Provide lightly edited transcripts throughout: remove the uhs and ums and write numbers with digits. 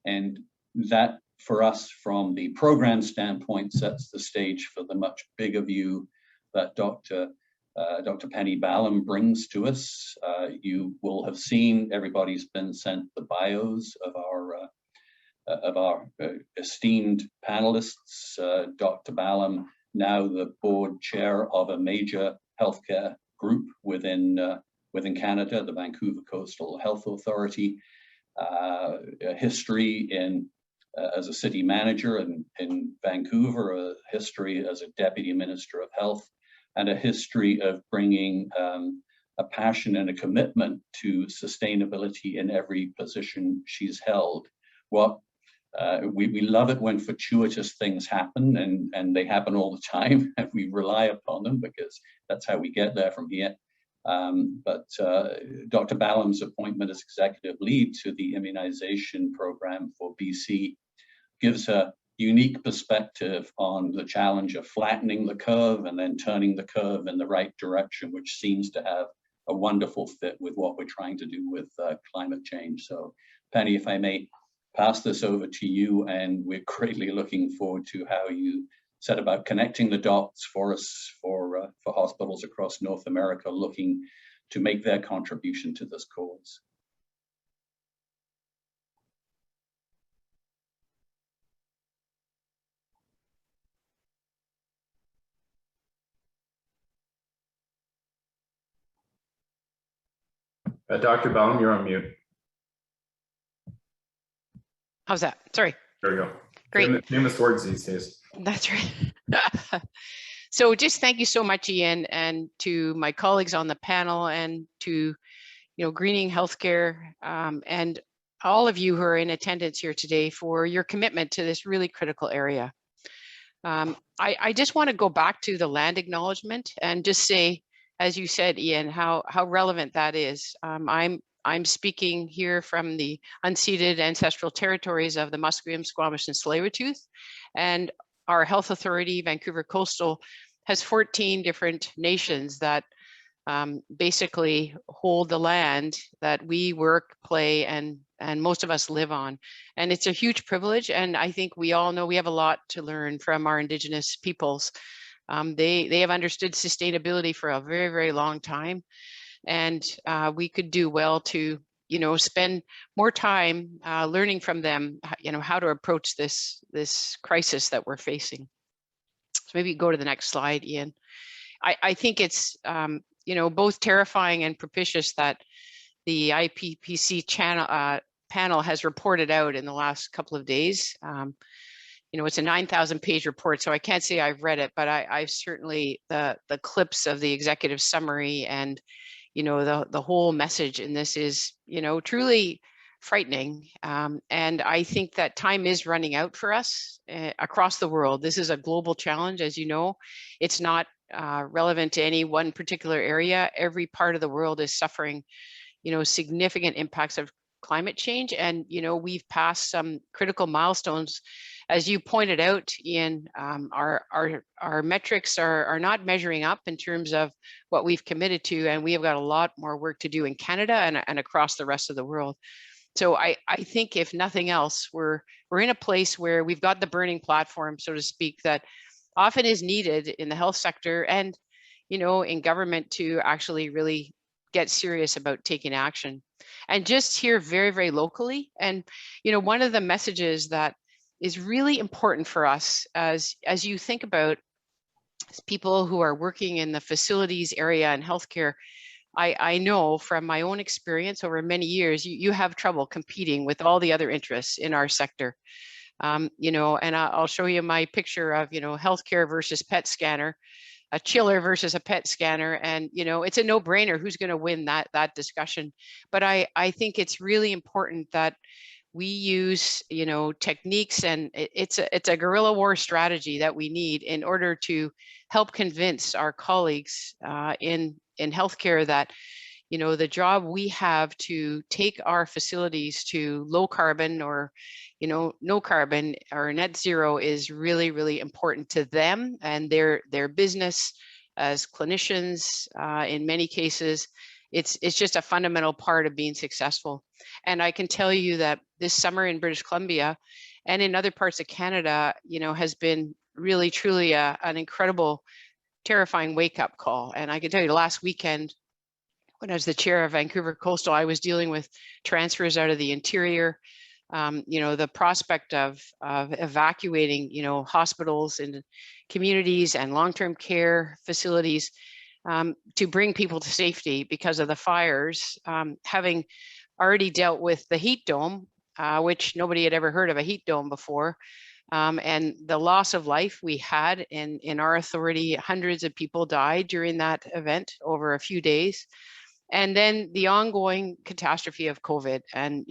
And that, for us, from the program standpoint, sets the stage for the much bigger view that Dr. Penny Ballem brings to us. You will have seen, everybody's been sent the bios of our esteemed panelists. Dr. Ballem, now the board chair of a major healthcare group within Canada, the Vancouver Coastal Health Authority. A history as a city manager in Vancouver, a history as a deputy minister of health, and a history of bringing a passion and a commitment to sustainability in every position she's held. We love it when fortuitous things happen, and they happen all the time, and we rely upon them because that's how we get there from here. But Dr. Ballem's appointment as executive lead to the immunization program for BC gives a unique perspective on the challenge of flattening the curve and then turning the curve in the right direction, which seems to have a wonderful fit with what we're trying to do with climate change. So, Penny, if I may pass this over to you, and we're greatly looking forward to how you set about connecting the dots for us for hospitals across North America looking to make their contribution to this cause. Dr. Ballem, you're on mute. How's that? Sorry. There we go. Great. Famous words these days. That's right. So just thank you so much, Ian, and to my colleagues on the panel, and to Greening Healthcare, and all of you who are in attendance here today for your commitment to this really critical area. I just want to go back to the land acknowledgement and just say, as you said, Ian, how relevant that is. I'm speaking here from the unceded ancestral territories of the Musqueam, Squamish, and Tsleil-Waututh, and our health authority, Vancouver Coastal, has 14 different nations that basically hold the land that we work, play, and most of us live on. And it's a huge privilege, and I think we all know we have a lot to learn from our Indigenous peoples. They have understood sustainability for a very, very long time, and we could do well to spend more time learning from them, how to approach this crisis that we're facing. So maybe go to the next slide, Ian. I think it's both terrifying and propitious that the IPCC panel has reported out in the last couple of days. It's a 9,000-page report, so I can't say I've read it, but I've certainly, the clips of the executive summary and the whole message in this is truly frightening. And I think that time is running out for us across the world. This is a global challenge, as you know. It's not relevant to any one particular area. Every part of the world is suffering significant impacts of climate change, and we've passed some critical milestones. As you pointed out, Ian, our metrics are not measuring up in terms of what we've committed to, and we have got a lot more work to do in Canada and across the rest of the world. So I think, if nothing else, we're in a place where we've got the burning platform, so to speak, that often is needed in the health sector and in government to actually really get serious about taking action. And just here very, very locally, and one of the messages that is really important for us as you think about people who are working in the facilities area and healthcare, I know from my own experience over many years, you have trouble competing with all the other interests in our sector. And I'll show you my picture of, healthcare versus PET scanner, a chiller versus a PET scanner. And, it's a no-brainer who's going to win that discussion. But I think it's really important that we use, techniques, and it's a guerrilla war strategy that we need in order to help convince our colleagues in healthcare that, the job we have to take our facilities to low carbon or, no carbon or net zero is really, really important to them and their business as clinicians in many cases, it's just a fundamental part of being successful. And I can tell you that this summer in British Columbia and in other parts of Canada, has been really, truly an incredible, terrifying wake-up call. And I can tell you last weekend, when I was the chair of Vancouver Coastal, I was dealing with transfers out of the interior, the prospect of evacuating, hospitals and communities and long-term care facilities to bring people to safety because of the fires, having already dealt with the heat dome, which nobody had ever heard of a heat dome before. And the loss of life we had in our authority, hundreds of people died during that event over a few days. And then the ongoing catastrophe of COVID and,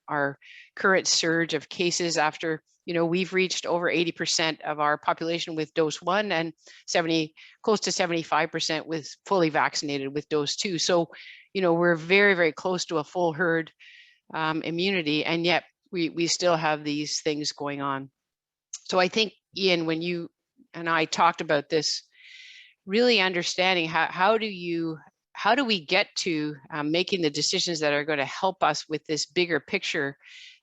our current surge of cases after, we've reached over 80% of our population with dose 1 and close to 75% with fully vaccinated with dose 2. So, we're very, very close to a full herd immunity, and yet we still have these things going on. So I think, Ian, when you and I talked about this, really understanding how do we get to making the decisions that are going to help us with this bigger picture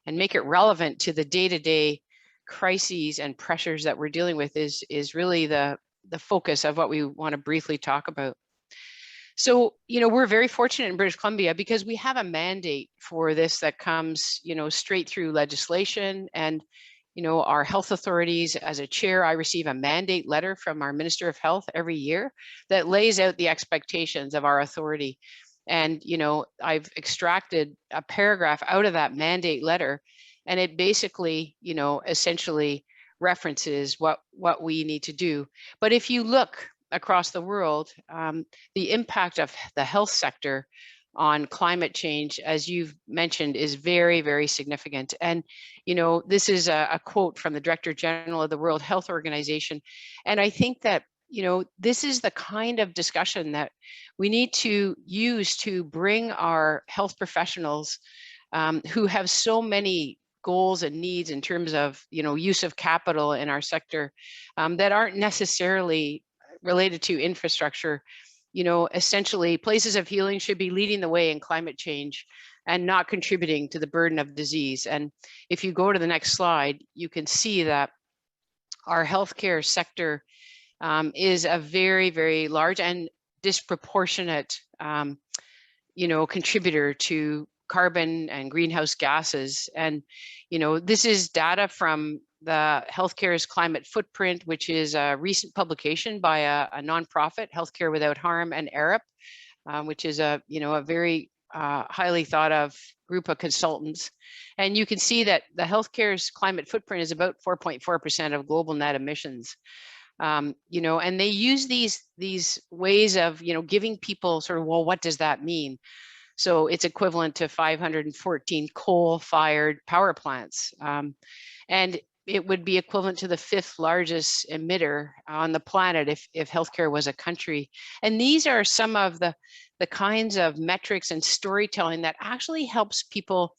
and make it relevant to the day-to-day crises and pressures that we're dealing with is really the focus of what we want to briefly talk about. So, we're very fortunate in British Columbia because we have a mandate for this that comes, straight through legislation. And, our health authorities, as a chair, I receive a mandate letter from our Minister of Health every year that lays out the expectations of our authority. And, I've extracted a paragraph out of that mandate letter, and it basically, essentially references what we need to do. But if you look across the world, the impact of the health sector on climate change, as you've mentioned, is very, very significant. And, this is a quote from the Director General of the World Health Organization. And I think that, this is the kind of discussion that we need to use to bring our health professionals who have so many goals and needs in terms of, use of capital in our sector that aren't necessarily related to infrastructure. Essentially places of healing should be leading the way in climate change and not contributing to the burden of disease. And if you go to the next slide, you can see that our healthcare sector is a very, very large and disproportionate, contributor to carbon and greenhouse gases. And, this is data from the Healthcare's Climate Footprint, which is a recent publication by a nonprofit, Healthcare Without Harm and Arup, which is a very highly thought of group of consultants. And you can see that the Healthcare's Climate Footprint is about 4.4% of global net emissions. And they use these ways of, giving people sort of, well, what does that mean? So it's equivalent to 514 coal-fired power plants. And it would be equivalent to the 5th largest emitter on the planet if healthcare was a country. And these are some of the kinds of metrics and storytelling that actually helps people,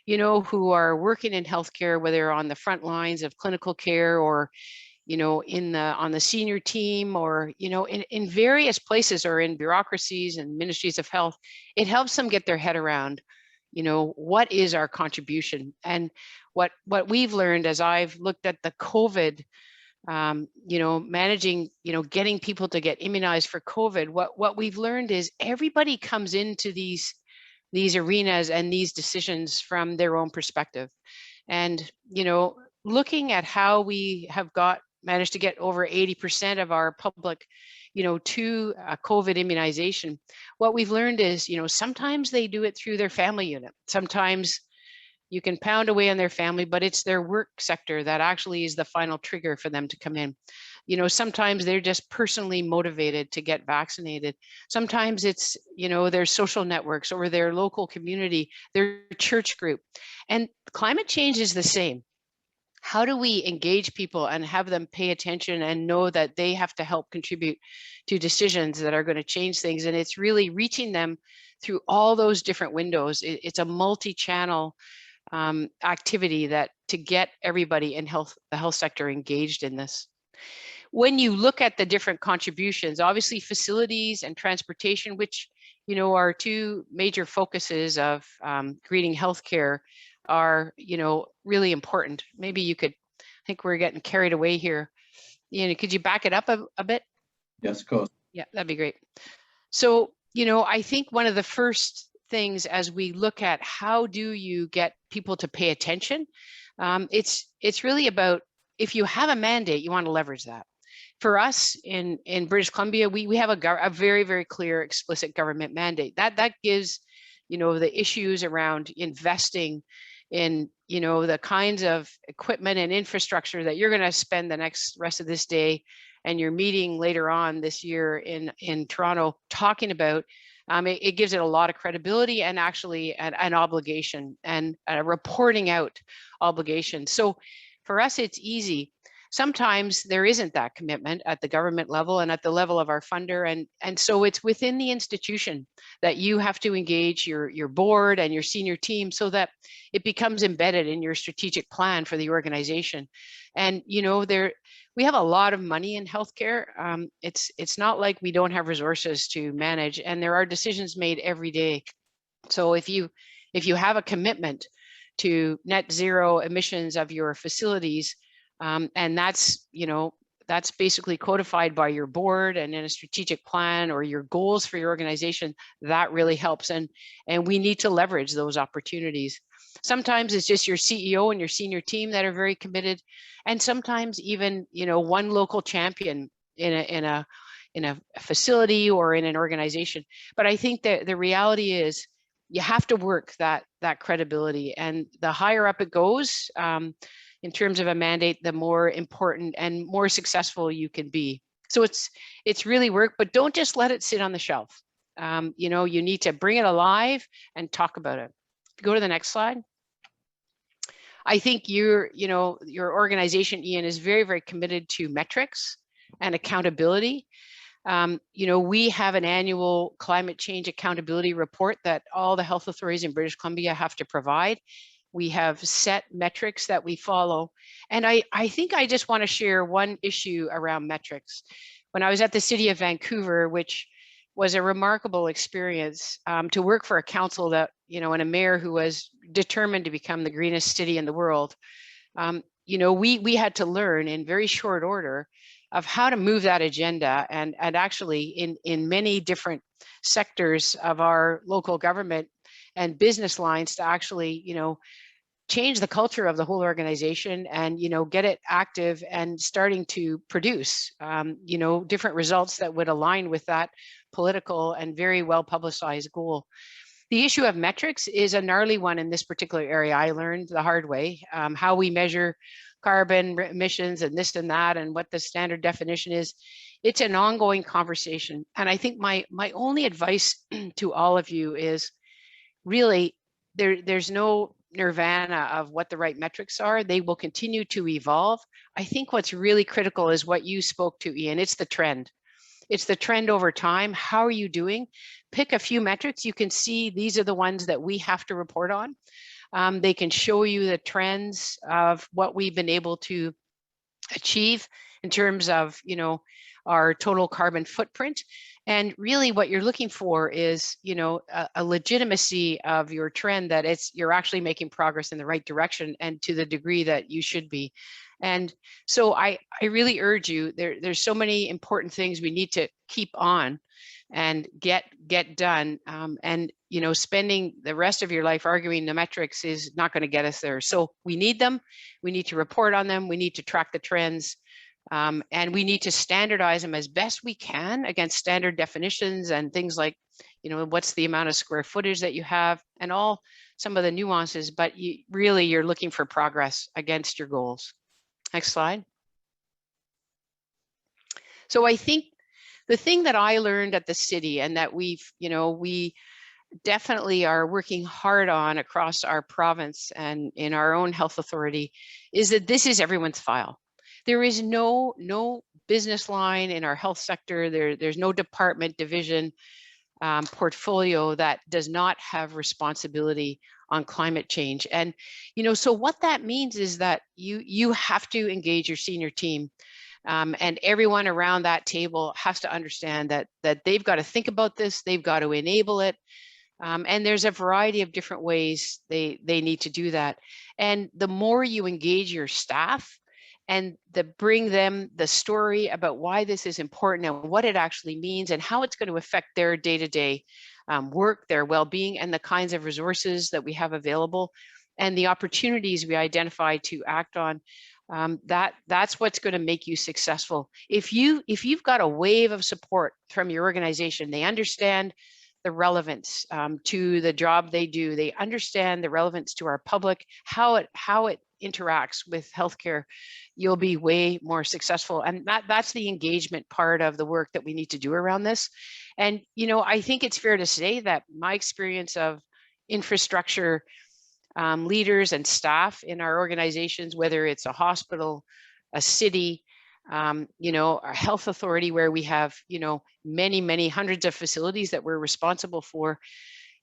who are working in healthcare, whether on the front lines of clinical care or, on the senior team or, in various places or in bureaucracies and ministries of health. It helps them get their head around, what is our contribution? And what we've learned as I've looked at the COVID, managing, getting people to get immunized for COVID, what we've learned is everybody comes into these arenas and these decisions from their own perspective. And, looking at how we have managed to get over 80% of our public, to COVID immunization, what we've learned is, sometimes they do it through their family unit. Sometimes you can pound away on their family, but it's their work sector that actually is the final trigger for them to come in. Sometimes they're just personally motivated to get vaccinated. Sometimes it's, their social networks or their local community, their church group. And climate change is the same. How do we engage people and have them pay attention and know that they have to help contribute to decisions that are going to change things? And it's really reaching them through all those different windows. It's a multi-channel activity that to get everybody in the health sector engaged in this. When you look at the different contributions, obviously facilities and transportation, which, you know, our two major focuses of greening healthcare are, you know, really important. Maybe you could, I think we're getting carried away here. Ian, could you back it up a bit? Yes, of course. Yeah, that'd be great. So, you know, I think one of the first things as we look at how do you get people to pay attention, it's really about, if you have a mandate, you want to leverage that. For us in British Columbia, we have a very, very clear, explicit government mandate that gives, you know, the issues around investing in, you know, the kinds of equipment and infrastructure that you're going to spend the rest of this day and your meeting later on this year in Toronto talking about. It gives it a lot of credibility and actually an obligation and a reporting out obligation. So for us, it's easy. Sometimes there isn't that commitment at the government level and at the level of our funder. And so it's within the institution that you have to engage your board and your senior team so that it becomes embedded in your strategic plan for the organization. And, you know, we have a lot of money in healthcare. It's not like we don't have resources to manage, and there are decisions made every day. So if you have a commitment to net zero emissions of your facilities, and that's, you know, that's basically codified by your board and in a strategic plan or your goals for your organization, that really helps. And we need to leverage those opportunities. Sometimes it's just your CEO and your senior team that are very committed. And sometimes even, you know, one local champion in a facility or in an organization. But I think that the reality is you have to work that credibility, and the higher up it goes, in terms of a mandate, the more important and more successful you can be. So it's really work, but don't just let it sit on the shelf. You know, you need to bring it alive and talk about it. Go to the next slide. I think your organization, Ian, is very, very committed to metrics and accountability. You know, we have an annual climate change accountability report that all the health authorities in British Columbia have to provide. We have set metrics that we follow. And I think I just want to share one issue around metrics. When I was at the City of Vancouver, which was a remarkable experience, to work for a council that, you know, and a mayor who was determined to become the greenest city in the world, you know, we had to learn in very short order of how to move that agenda, and actually in many different sectors of our local government and business lines to actually, you know, change the culture of the whole organization and, you know, get it active and starting to produce, you know, different results that would align with that political and very well publicized goal. The issue of metrics is a gnarly one in this particular area. I learned the hard way, how we measure carbon emissions and this and that and what the standard definition is. It's an ongoing conversation. And I think my only advice to all of you is really there's no nirvana of what the right metrics are. They will continue to evolve. I think what's really critical is what you spoke to, Ian. It's the trend. It's the trend over time. How are you doing? Pick a few metrics. You can see these are the ones that we have to report on. They can show you the trends of what we've been able to achieve in terms of, you know, our total carbon footprint. And really what you're looking for is, you know, a legitimacy of your trend, that you're actually making progress in the right direction and to the degree that you should be. And so I really urge you, there's so many important things we need to keep on and get done. And, you know, spending the rest of your life arguing the metrics is not going to get us there. So we need them. We need to report on them. We need to track the trends. And we need to standardize them as best we can against standard definitions and things like, you know, what's the amount of square footage that you have and all some of the nuances, but you're looking for progress against your goals. Next slide. So I think the thing that I learned at the city, and that we definitely are working hard on across our province and in our own health authority, is that this is everyone's file. There is no business line in our health sector. There's no department, division, portfolio that does not have responsibility on climate change. And, you know, so what that means is that you have to engage your senior team. And everyone around that table has to understand that they've got to think about this, they've got to enable it. And there's a variety of different ways they need to do that. And the more you engage your staff and bring them the story about why this is important and what it actually means and how it's going to affect their day-to-day work, their well-being, and the kinds of resources that we have available and the opportunities we identify to act on, that's what's going to make you successful. If you've got a wave of support from your organization, they understand the relevance to the job they do, they understand the relevance to our public, how it interacts with healthcare, you'll be way more successful. And that's the engagement part of the work that we need to do around this. And I think it's fair to say that my experience of infrastructure leaders and staff in our organizations, whether it's a hospital, a city, a health authority where we have, many hundreds of facilities that we're responsible for.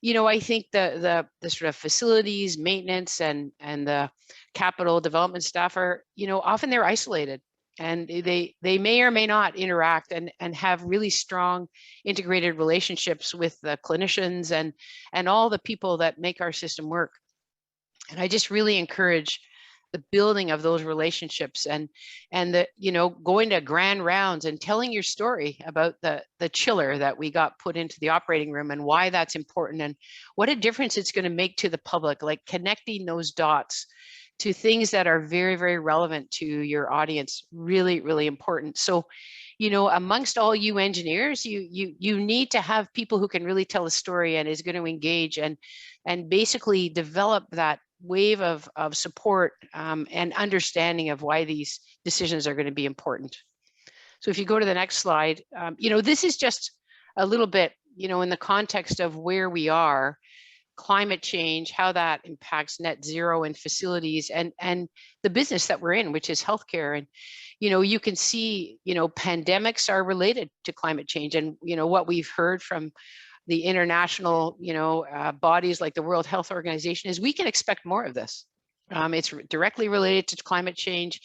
I think the sort of facilities maintenance and the capital development staff are, often they're isolated and they may or may not interact and have really strong integrated relationships with the clinicians and all the people that make our system work. And I just really encourage the building of those relationships and going to grand rounds and telling your story about the chiller that we got put into the operating room and why that's important and what a difference it's going to make to the public, like connecting those dots to things that are very, very relevant to your audience, really, really important. So, amongst all you engineers, you need to have people who can really tell a story and is going to engage and basically develop that wave of support and understanding of why these decisions are going to be important. So if you go to the next slide, this is just a little bit, in the context of where we are, climate change, how that impacts net zero and facilities and the business that we're in, which is healthcare. And, you can see, pandemics are related to climate change. And, what we've heard from the international, bodies like the World Health Organization is we can expect more of this. It's directly related to climate change.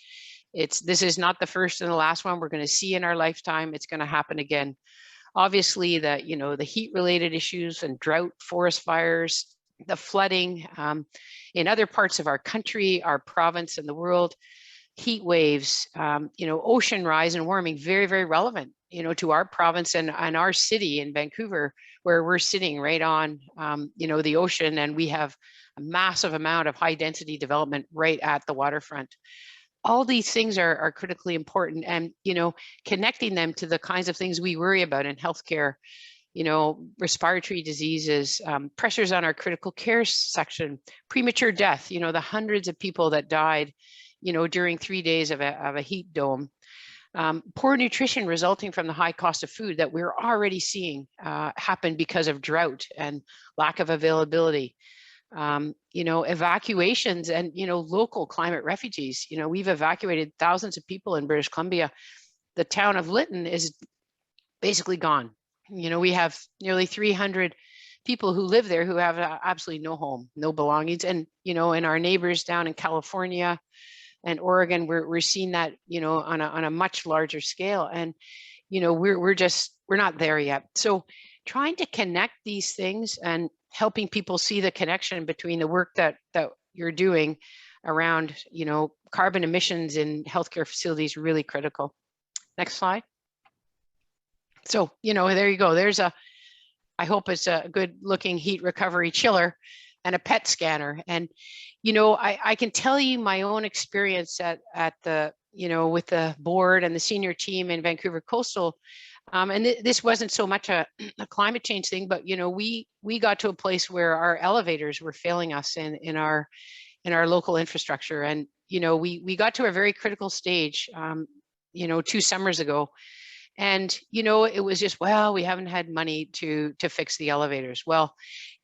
This is not the first and the last one we're going to see in our lifetime. It's going to happen again. Obviously, the heat-related issues and drought, forest fires, the flooding in other parts of our country, our province, and the world, heat waves, ocean rise and warming, very, very relevant, to our province and our city in Vancouver, where we're sitting right on, the ocean, and we have a massive amount of high density development right at the waterfront. All these things are critically important, and, connecting them to the kinds of things we worry about in healthcare, respiratory diseases, pressures on our critical care section, premature death, the hundreds of people that died, during 3 days of a heat dome, poor nutrition resulting from the high cost of food that we're already seeing happen because of drought and lack of availability. Evacuations and, local climate refugees. We've evacuated thousands of people in British Columbia. The town of Lytton is basically gone. We have nearly 300 people who live there who have absolutely no home, no belongings. And, and our neighbors down in California and Oregon, we're seeing that, on a much larger scale. And, we're not there yet. So trying to connect these things and helping people see the connection between the work that you're doing around, carbon emissions in healthcare facilities, really critical. Next slide. So, there you go. I hope it's a good looking heat recovery chiller and a PET scanner. And, I can tell you my own experience at the, with the board and the senior team in Vancouver Coastal. And this wasn't so much a climate change thing, but, we got to a place where our elevators were failing us in our local infrastructure. And, we got to a very critical stage, 2 summers ago. And, it was just, well, we haven't had money to fix the elevators. Well,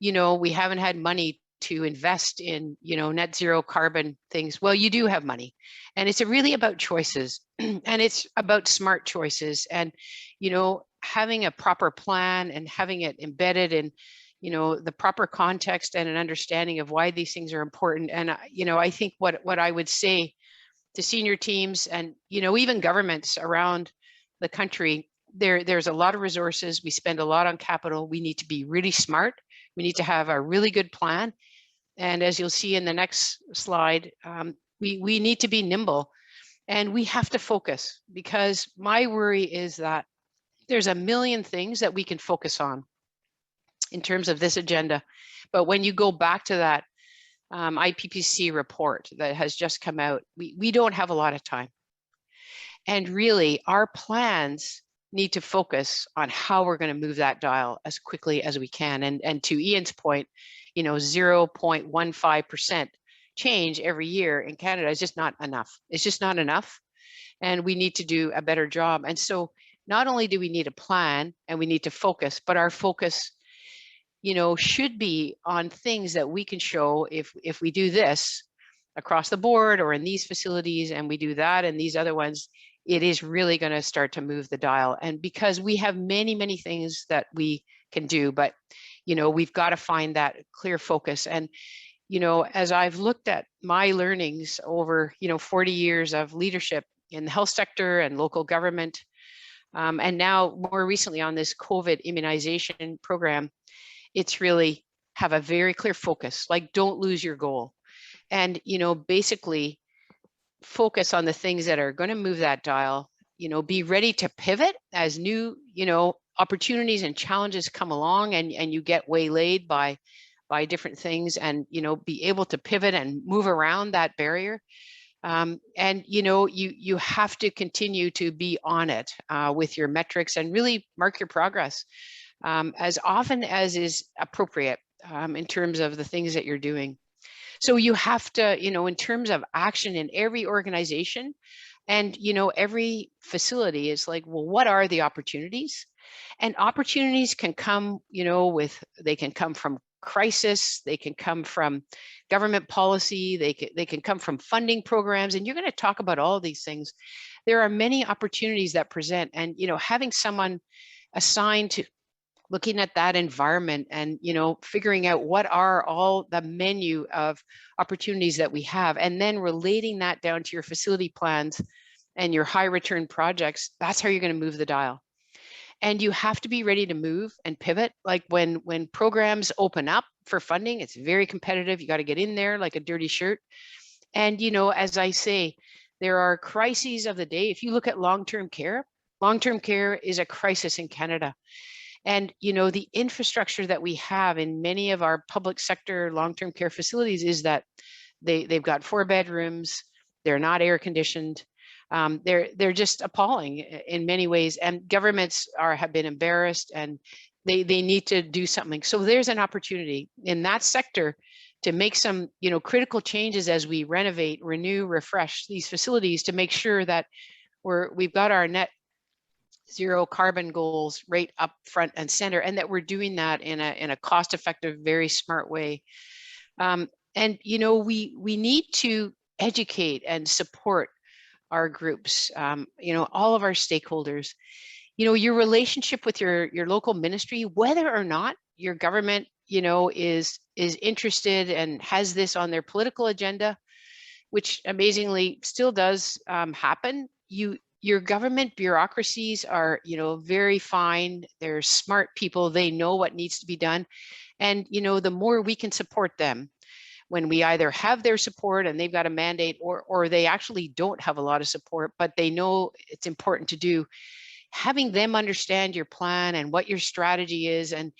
we haven't had money to invest in, net zero carbon things. Well, you do have money, and it's really about choices and it's about smart choices and, having a proper plan and having it embedded in, the proper context and an understanding of why these things are important. And, I think what I would say to senior teams and, even governments around the country, there's a lot of resources. We spend a lot on capital. We need to be really smart. We need to have a really good plan. And as you'll see in the next slide, we need to be nimble and we have to focus, because my worry is that there's a million things that we can focus on in terms of this agenda. But when you go back to that IPCC report that has just come out, we don't have a lot of time. And really, our plans need to focus on how we're going to move that dial as quickly as we can. And to Ian's point, 0.15% change every year in Canada is just not enough. It's just not enough. And we need to do a better job. And so not only do we need a plan and we need to focus, but our focus, should be on things that we can show if we do this across the board or in these facilities and we do that and these other ones, it is really going to start to move the dial. And because we have many, many things that we can do, but, we've got to find that clear focus. And, as I've looked at my learnings over, 40 years of leadership in the health sector and local government, and now more recently on this COVID immunization program, it's really have a very clear focus, like don't lose your goal. And, basically focus on the things that are going to move that dial, be ready to pivot as new, opportunities and challenges come along and you get waylaid by different things and, be able to pivot and move around that barrier. And, you have to continue to be on it with your metrics and really mark your progress as often as is appropriate in terms of the things that you're doing. So you have to, in terms of action in every organization and, every facility is like, well, what are the opportunities? And opportunities can come, they can come from crisis, they can come from government policy, they can come from funding programs, and you're going to talk about all of these things. There are many opportunities that present, and, having someone assigned to looking at that environment and, figuring out what are all the menu of opportunities that we have, and then relating that down to your facility plans and your high return projects, that's how you're going to move the dial. And you have to be ready to move and pivot. Like when programs open up for funding, it's very competitive. You got to get in there like a dirty shirt. And, as I say, there are crises of the day. If you look at long-term care is a crisis in Canada. And, the infrastructure that we have in many of our public sector long-term care facilities is that they've got 4 bedrooms, they're not air conditioned. They're just appalling in many ways, and governments have been embarrassed, and they need to do something. So there's an opportunity in that sector to make some, critical changes as we renovate, renew, refresh these facilities to make sure that we've got our net zero carbon goals right up front and center, and that we're doing that in a cost-effective, very smart way. And we need to educate and support our groups, all of our stakeholders. Your relationship with your local ministry, whether or not your government, is interested and has this on their political agenda, which amazingly still does happen. Your government bureaucracies are, very fine. They're smart people. They know what needs to be done. And, the more we can support them, when we either have their support and they've got a mandate, or they actually don't have a lot of support, but they know it's important to do, having them understand your plan and what your strategy is, and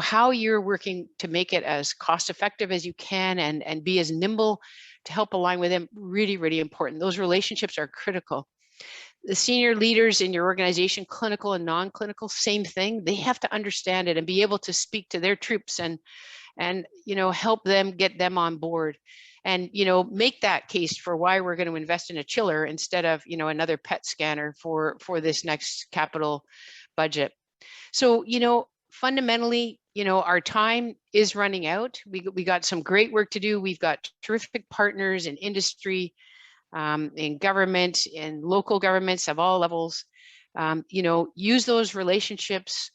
how you're working to make it as cost effective as you can, and be as nimble to help align with them, really, really important. Those relationships are critical. The senior leaders in your organization, clinical and non-clinical, same thing. They have to understand it and be able to speak to their troops and help them, get them on board, and make that case for why we're going to invest in a chiller instead of another PET scanner for this next capital budget. So fundamentally, our time is running out. We got some great work to do. We've got terrific partners in industry, in government, in local governments of all levels. Use those relationships.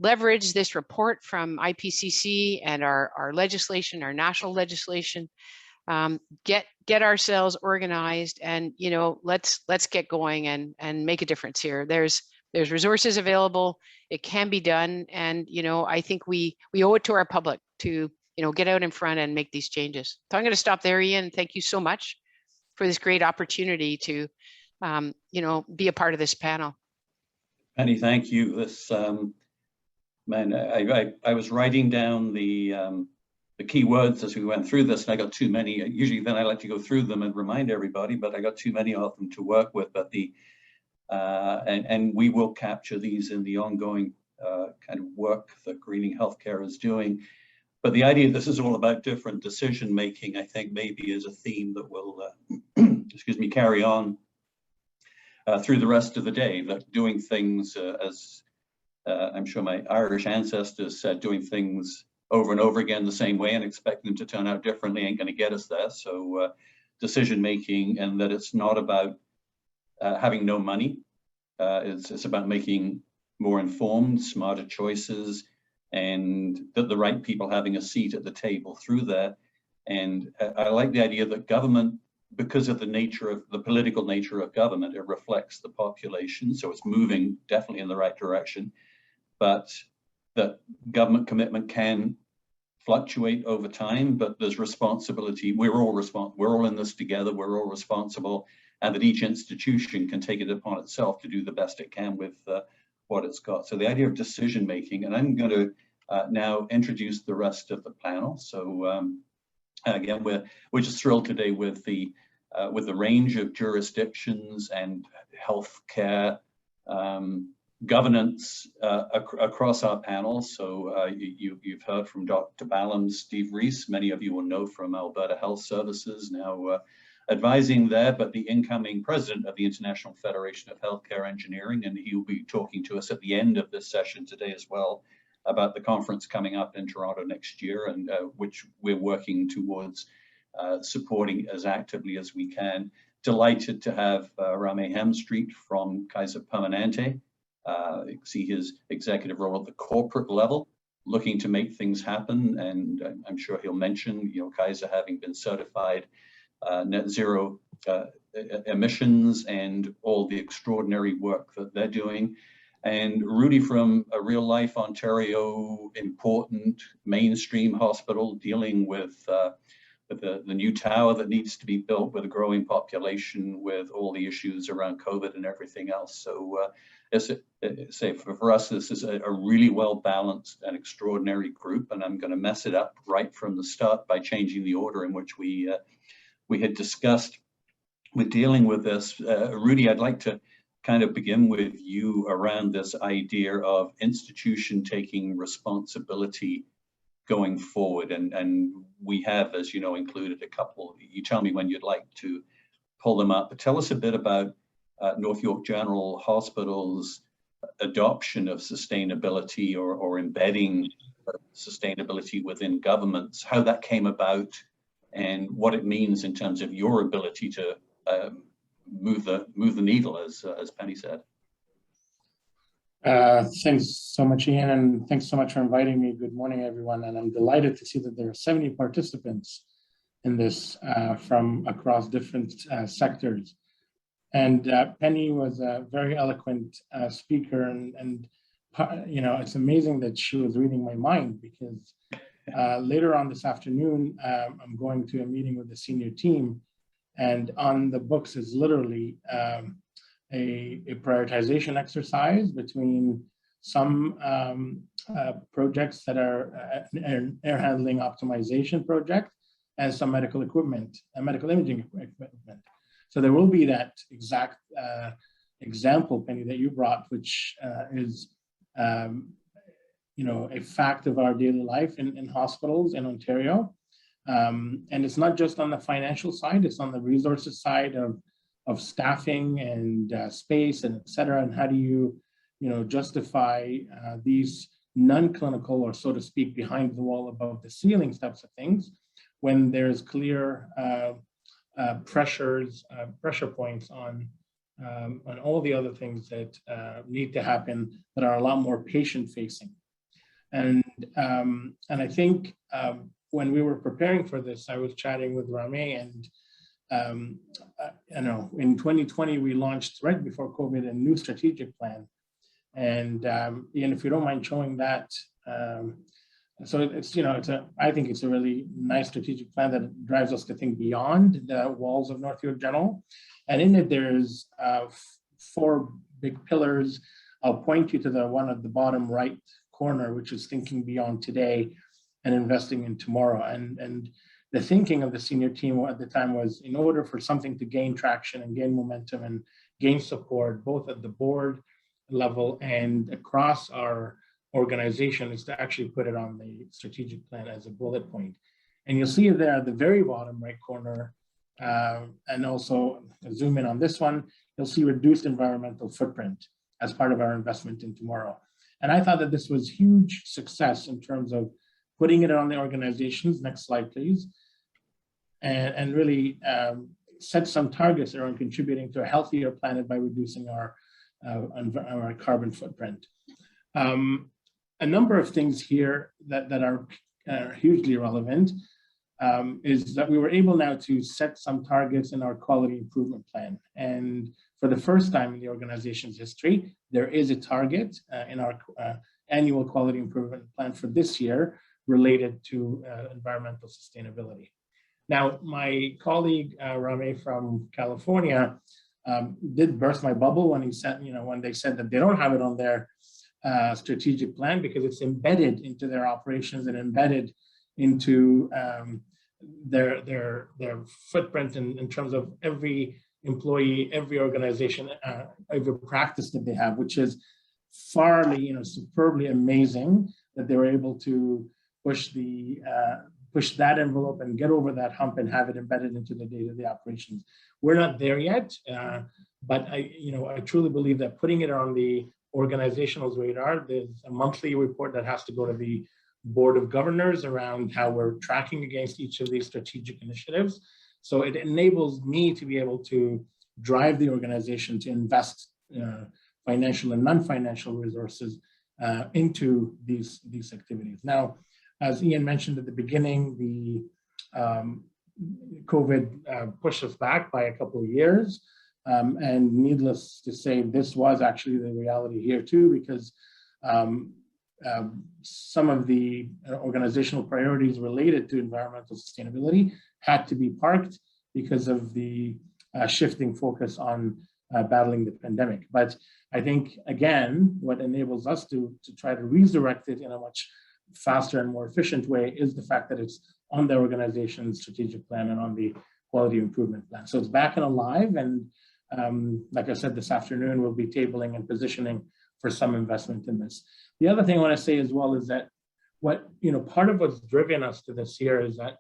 Leverage this report from IPCC and our legislation, our national legislation, get ourselves organized, and let's get going and make a difference here. There's resources available. It can be done, and I think we owe it to our public to get out in front and make these changes. So I'm going to stop there, Ian. Thank you so much for this great opportunity to be a part of this panel. Penny, thank you. This man, I was writing down the key words as we went through this, and I got too many. Usually then I like to go through them and remind everybody, but I got too many of them to work with. But and we will capture these in the ongoing kind of work that Greening Healthcare is doing. But the idea this is all about different decision making, I think maybe is a theme that will, excuse me, carry on through the rest of the day. That doing things as I'm sure my Irish ancestors said, doing things over and over again the same way and expecting them to turn out differently ain't going to get us there. So decision making, and that it's not about having no money. It's about making more informed, smarter choices, and that the right people having a seat at the table through that. And I like the idea that government, because of the nature of the political nature of government, it reflects the population. So it's moving definitely in the right direction, but that government commitment can fluctuate over time, but there's responsibility. We're all in this together. We're all responsible, and that each institution can take it upon itself to do the best it can with what it's got. So the idea of decision making, and I'm going to now introduce the rest of the panel. So again, we're just thrilled today with the range of jurisdictions and healthcare governance across our panel. So you've heard from Dr. Ballem, Steve Reese. Many of you will know from Alberta Health Services, now advising there, but the incoming president of the International Federation of Healthcare Engineering, and he'll be talking to us at the end of this session today as well about the conference coming up in Toronto next year, and which we're working towards supporting as actively as we can. Delighted to have Rame Hemstreet from Kaiser Permanente. See his executive role at the corporate level, looking to make things happen, and I'm sure he'll mention, Kaiser having been certified net zero emissions and all the extraordinary work that they're doing. And Rudy from a real life Ontario important mainstream hospital dealing with the new tower that needs to be built with a growing population, with all the issues around COVID and everything else. So for us, this is a really well balanced and extraordinary group, and I'm going to mess it up right from the start by changing the order in which we had discussed with dealing with this. Rudy, I'd like to kind of begin with you around this idea of institution taking responsibility going forward. And we have, as you know, included a couple. You tell me when you'd like to pull them up, but tell us a bit about North York General Hospital's adoption of sustainability or embedding sustainability within governments, how that came about, and what it means in terms of your ability to move the needle, as Penny said. Thanks so much, Ian, and thanks so much for inviting me. Good morning, everyone. And I'm delighted to see that there are 70 participants in this from across different sectors. And Penny was a very eloquent speaker, and it's amazing that she was reading my mind, because later on this afternoon, I'm going to a meeting with the senior team, and on the books is literally a prioritization exercise between some projects that are an air handling optimization project and some medical equipment, medical imaging equipment. So there will be that exact example, Penny, that you brought, which is a fact of our daily life in hospitals in Ontario. And it's not just on the financial side, it's on the resources side of staffing and space and et cetera. And how do you, justify these non-clinical, or so to speak, behind the wall, above the ceiling types of things, when there's clear pressure points on all the other things that need to happen that are a lot more patient facing. And I think when we were preparing for this, I was chatting with Rame, and in 2020 we launched right before COVID a new strategic plan, and Ian, if you don't mind showing that. So it's, I think it's a really nice strategic plan that drives us to think beyond the walls of North York General. And in it, there's 4 big pillars. I'll point you to the one at the bottom right corner, which is thinking beyond today and investing in tomorrow. And the thinking of the senior team at the time was, in order for something to gain traction and gain momentum and gain support, both at the board level and across our organization, is to actually put it on the strategic plan as a bullet point. And you'll see it there at the very bottom right corner. And also zoom in on this one, you'll see reduced environmental footprint as part of our investment in tomorrow. And I thought that this was huge success in terms of putting it on the organizations. Next slide, please. And really set some targets around contributing to a healthier planet by reducing our carbon footprint. A number of things here that are hugely relevant is that we were able now to set some targets in our quality improvement plan. And for the first time in the organization's history, there is a target in our annual quality improvement plan for this year related to environmental sustainability. Now, my colleague Rame from California did burst my bubble when he said, when they said that they don't have it on their strategic plan because it's embedded into their operations and embedded into their footprint in terms of every employee, every organization, every practice that they have, which is farly, superbly amazing that they were able to push that envelope and get over that hump and have it embedded into the day-to-day operations. We're not there yet, but I truly believe that putting it on the organizational's radar, there's a monthly report that has to go to the Board of Governors around how we're tracking against each of these strategic initiatives. So it enables me to be able to drive the organization to invest financial and non-financial resources into these activities. Now, as Ian mentioned at the beginning, the COVID pushed us back by a couple of years. And needless to say, this was actually the reality here too, because some of the organizational priorities related to environmental sustainability had to be parked because of the shifting focus on battling the pandemic. But I think, again, what enables us to try to resurrect it in a much faster and more efficient way is the fact that it's on the organization's strategic plan and on the quality improvement plan. So it's back and alive. And like I said, this afternoon, we'll be tabling and positioning for some investment in this. The other thing I want to say as well is that part of what's driven us to this here is that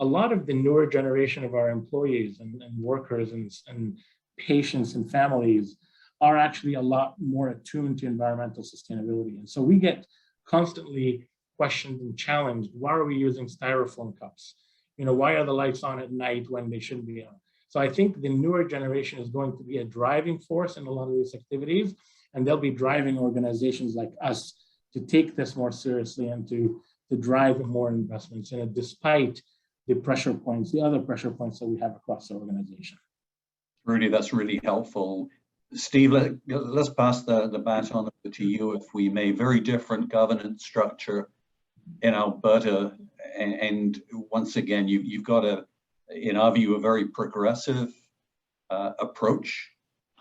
a lot of the newer generation of our employees and workers and patients and families are actually a lot more attuned to environmental sustainability. And so we get constantly questioned and challenged. Why are we using styrofoam cups? Why are the lights on at night when they shouldn't be on? So I think the newer generation is going to be a driving force in a lot of these activities, and they'll be driving organizations like us to take this more seriously and to drive more investments in it, despite the other pressure points that we have across the organization. Rudy, that's really helpful. Steve, let's pass the baton to you, if we may. Very different governance structure in Alberta, and once again, you've got in our view, a very progressive approach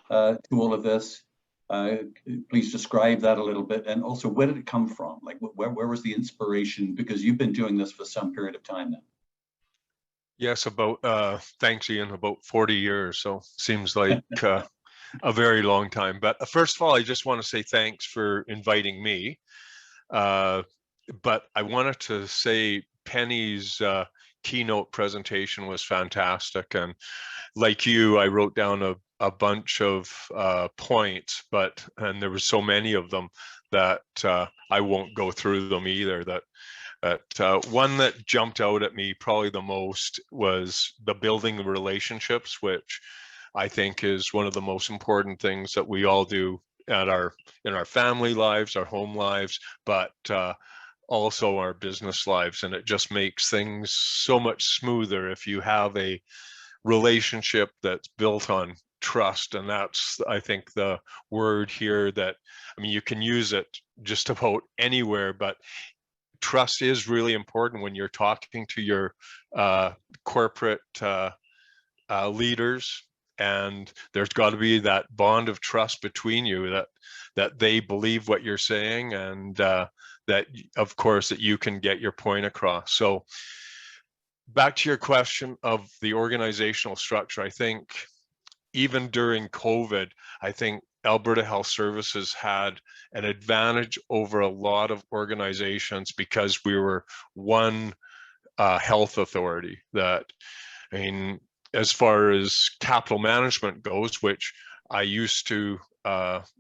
to all of this. Please describe that a little bit, and also where did it come from? Like, where was the inspiration? Because you've been doing this for some period of time now. Yes, thanks, Ian, about 40 years. So seems like a very long time. But first of all, I just want to say thanks for inviting me. But I wanted to say Penny's keynote presentation was fantastic. And like you, I wrote down a bunch of points, and there were so many of them that I won't go through them either. One that jumped out at me probably the most was the building relationships, which I think is one of the most important things that we all do in our family lives, our home lives, but also our business lives. And it just makes things so much smoother if you have a relationship that's built on trust. And that's, I think, the word here that, I mean, you can use it just about anywhere, but trust is really important when you're talking to your corporate leaders, and there's got to be that bond of trust between you, that they believe what you're saying, and that, of course, that you can get your point across. So back to your question of the organizational structure, I think even during COVID, I think Alberta Health Services had an advantage over a lot of organizations because we were one health authority. That, I mean, as far as capital management goes, which I used to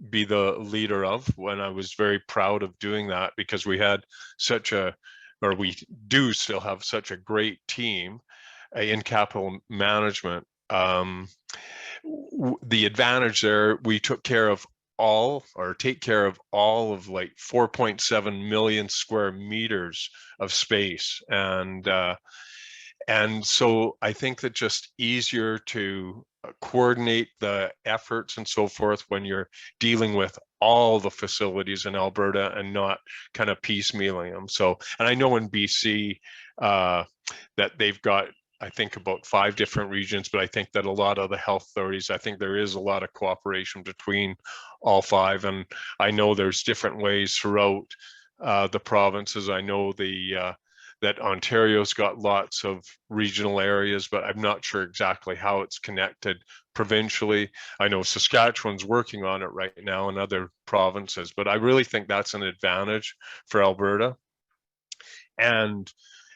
be the leader of when I was very proud of doing that, because we had such a, or we do still have such a great team in capital management. The advantage there, we took care of all, or take care of all of like 4.7 million square meters of space. And so I think that just easier to coordinate the efforts and so forth when you're dealing with all the facilities in Alberta and not kind of piecemealing them. So, and I know in BC that they've got, I think, about 5 different regions, but I think that a lot of the health authorities, I think there is a lot of cooperation between all 5. And I know there's different ways throughout the provinces. I know that Ontario's got lots of regional areas, but I'm not sure exactly how it's connected provincially. I know Saskatchewan's working on it right now in other provinces, but I really think that's an advantage for Alberta. And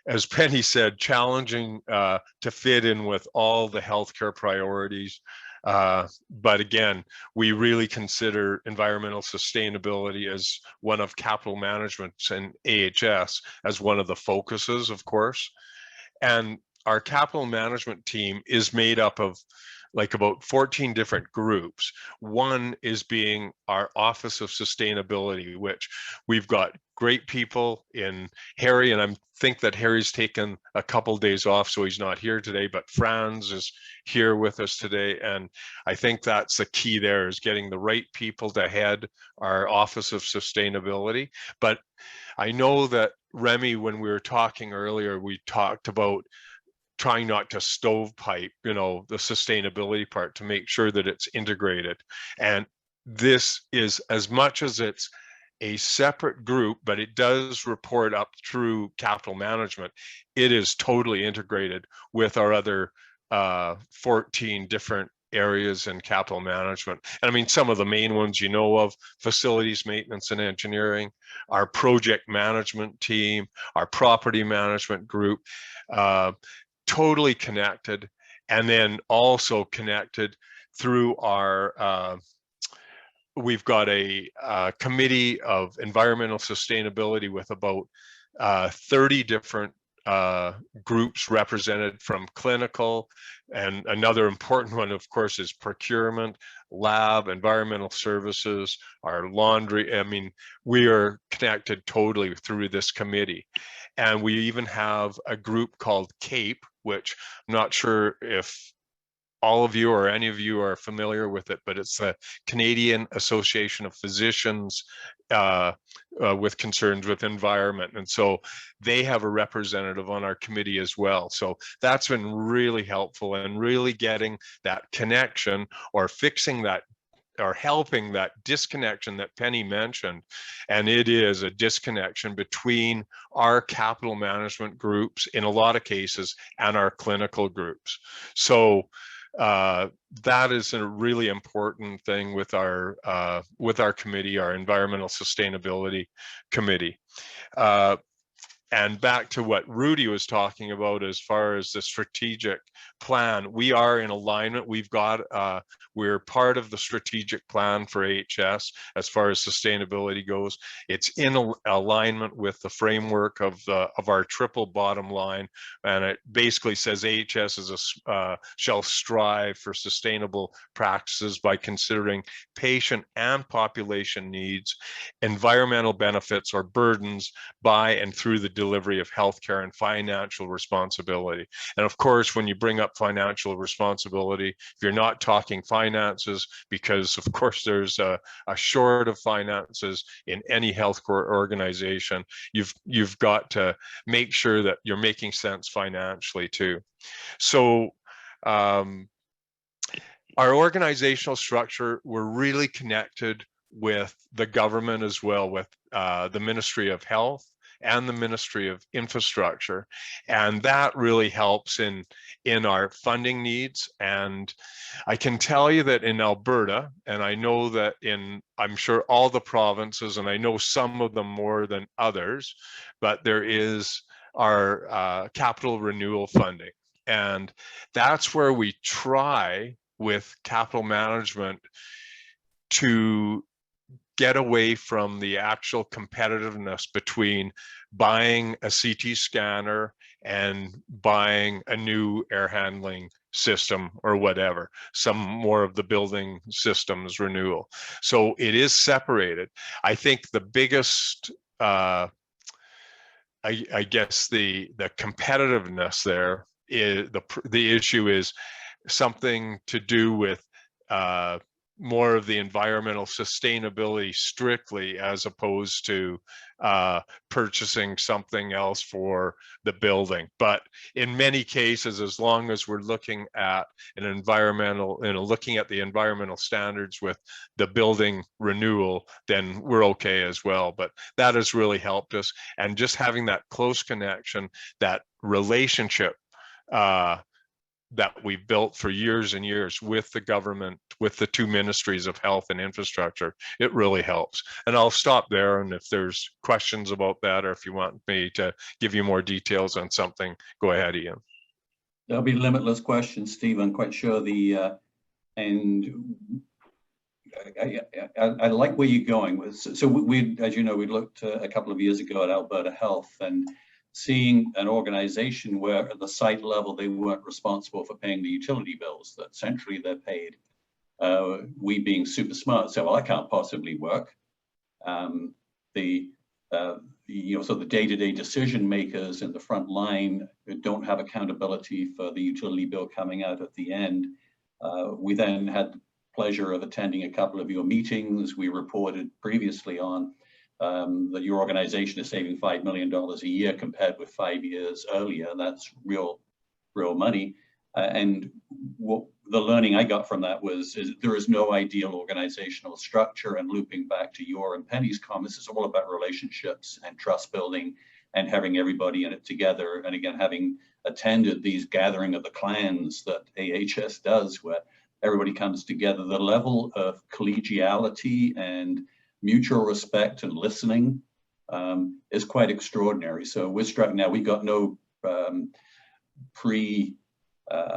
as Penny said, challenging to fit in with all the healthcare priorities. But again, we really consider environmental sustainability as one of capital management and AHS as one of the focuses, of course. And our capital management team is made up of like about 14 different groups. One is being our Office of Sustainability, which we've got great people in Harry, and I think that Harry's taken a couple days off, so he's not here today, but Franz is here with us today. And I think that's the key there, is getting the right people to head our Office of Sustainability. But I know that Remy, when we were talking earlier, we talked about trying not to stovepipe, you know, the sustainability part, to make sure that it's integrated. And this is, as much as it's a separate group, but it does report up through capital management, it is totally integrated with our other 14 different areas in capital management. And I mean, some of the main ones you know of: facilities maintenance and engineering, our project management team, our property management group, totally connected. And then also connected through our we've got a committee of environmental sustainability with about 30 different groups represented, from clinical, and another important one, of course, is procurement, lab, environmental services, our laundry. I mean, we are connected totally through this committee. And we even have a group called CAPE, which I'm not sure if all of you or any of you are familiar with it, but it's the Canadian Association of Physicians with concerns with environment. And so they have a representative on our committee as well. So that's been really helpful, and really getting that connection, or fixing that, or helping that disconnection that Penny mentioned. And it is a disconnection between our capital management groups in a lot of cases and our clinical groups. So that is a really important thing with our committee, our environmental sustainability committee. And back to what Rudy was talking about as far as the strategic plan, we are in alignment. We're part of the strategic plan for AHS as far as sustainability goes. It's in alignment with the framework of our triple bottom line, and it basically says AHS shall strive for sustainable practices by considering patient and population needs, environmental benefits or burdens by and through the delivery of healthcare, and financial responsibility. And of course, when you bring up financial responsibility, if you're not talking finances, because of course there's a short of finances in any healthcare organization, you've got to make sure that you're making sense financially too. So our organizational structure, we're really connected with the government as well, with the Ministry of Health and the Ministry of Infrastructure, and that really helps in our funding needs. And I can tell you that in Alberta, and I know that I'm sure all the provinces, and I know some of them more than others, but there is our capital renewal funding, and that's where we try with capital management to get away from the actual competitiveness between buying a CT scanner and buying a new air handling system or whatever, some more of the building systems renewal. So it is separated. I think the biggest, I guess the competitiveness there is the issue is something to do with more of the environmental sustainability strictly, as opposed to purchasing something else for the building. But in many cases, as long as we're looking at an environmental, looking at the environmental standards with the building renewal, then we're okay as well. But that has really helped us, and just having that close connection, that relationship that we've built for years and years with the government, with the two ministries of health and infrastructure, it really helps. And I'll stop there, and if there's questions about that, or if you want me to give you more details on something, go ahead, Ian. There'll be limitless questions, Steve. I'm quite sure and I like where you're going. So we, as you know, we looked a couple of years ago at Alberta Health, and seeing an organization where at the site level they weren't responsible for paying the utility bills, that centrally they're paid. We being super smart said, well, that can't possibly work. So the day-to-day decision makers in the front line don't have accountability for the utility bill coming out at the end. We then had the pleasure of attending a couple of your meetings. We reported previously on that your organization is saving $5 million a year compared with 5 years earlier. That's real money. And what the learning I got from that was there is no ideal organizational structure. And looping back to your and Penny's comments, it's all about relationships and trust building and having everybody in it together. And again, having attended these gathering of the clans that AHS does, where everybody comes together, the level of collegiality and mutual respect and listening is quite extraordinary. So we're struck now, we got no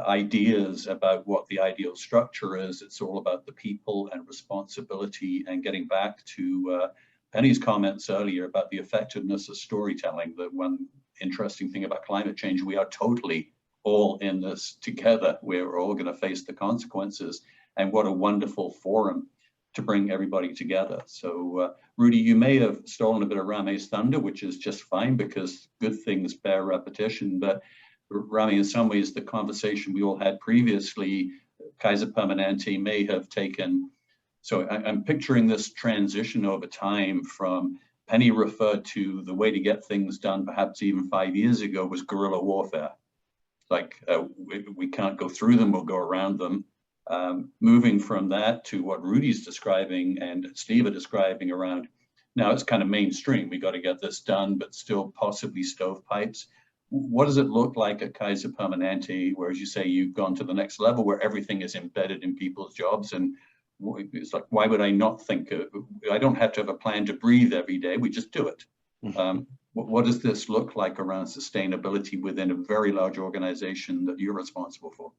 ideas about what the ideal structure is. It's all about the people and responsibility, and getting back to Penny's comments earlier about the effectiveness of storytelling. The one interesting thing about climate change, we are totally all in this together. We're all going to face the consequences, and what a wonderful forum to bring everybody together. So Rudy, you may have stolen a bit of Rame's thunder, which is just fine because good things bear repetition. But Rame, in some ways, the conversation we all had previously, Kaiser Permanente may have taken. So I'm picturing this transition over time from, Penny referred to the way to get things done, perhaps even 5 years ago, was guerrilla warfare. Like we can't go through them, we'll go around them. Moving from that to what Rudy's describing and Steve are describing around, now it's kind of mainstream. We got to get this done, but still possibly stovepipes. What does it look like at Kaiser Permanente, where, as you say, you've gone to the next level where everything is embedded in people's jobs? And it's like, why would I not think I don't have to have a plan to breathe every day. We just do it. What does this look like around sustainability within a very large organization that you're responsible for?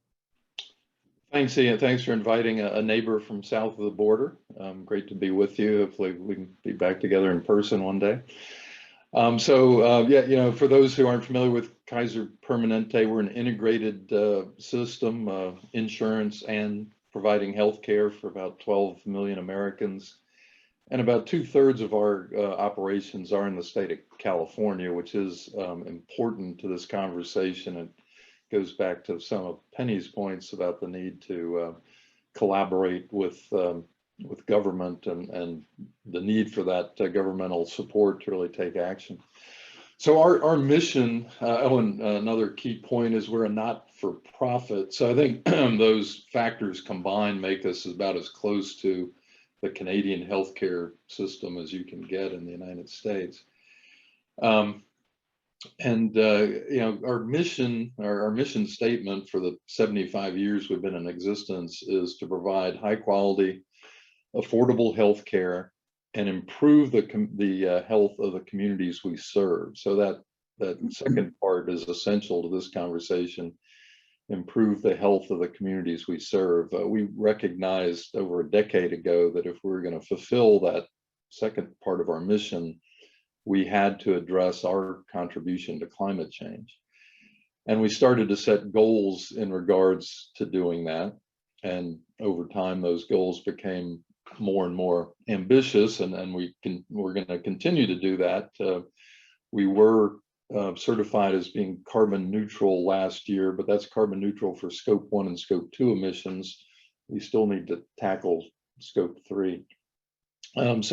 Thanks, Ian. Thanks for inviting a neighbor from south of the border. Great to be with you. Hopefully we can be back together in person one day. Yeah, for those who aren't familiar with Kaiser Permanente, we're an integrated system, insurance and providing healthcare for about 12 million Americans. And about 2/3 of our operations are in the state of California, which is important to this conversation. It goes back to some of Penny's points about the need to collaborate with government and the need for that governmental support to really take action. So our mission, and another key point is we're a not-for-profit. So I think those factors combined make us about as close to the Canadian healthcare system as you can get in the United States. Our mission statement for the 75 years we've been in existence is to provide high quality, affordable healthcare and improve the health of the communities we serve. So that second part is essential to this conversation. Improve the health of the communities we serve. We recognized over a decade ago that if we were going to fulfill that second part of our mission, we had to address our contribution to climate change. And we started to set goals in regards to doing that. And over time, those goals became more and more ambitious, and we're going to continue to do that. We were certified as being carbon neutral last year, but that's carbon neutral for scope 1 and scope 2 emissions. We still need to tackle scope 3. That's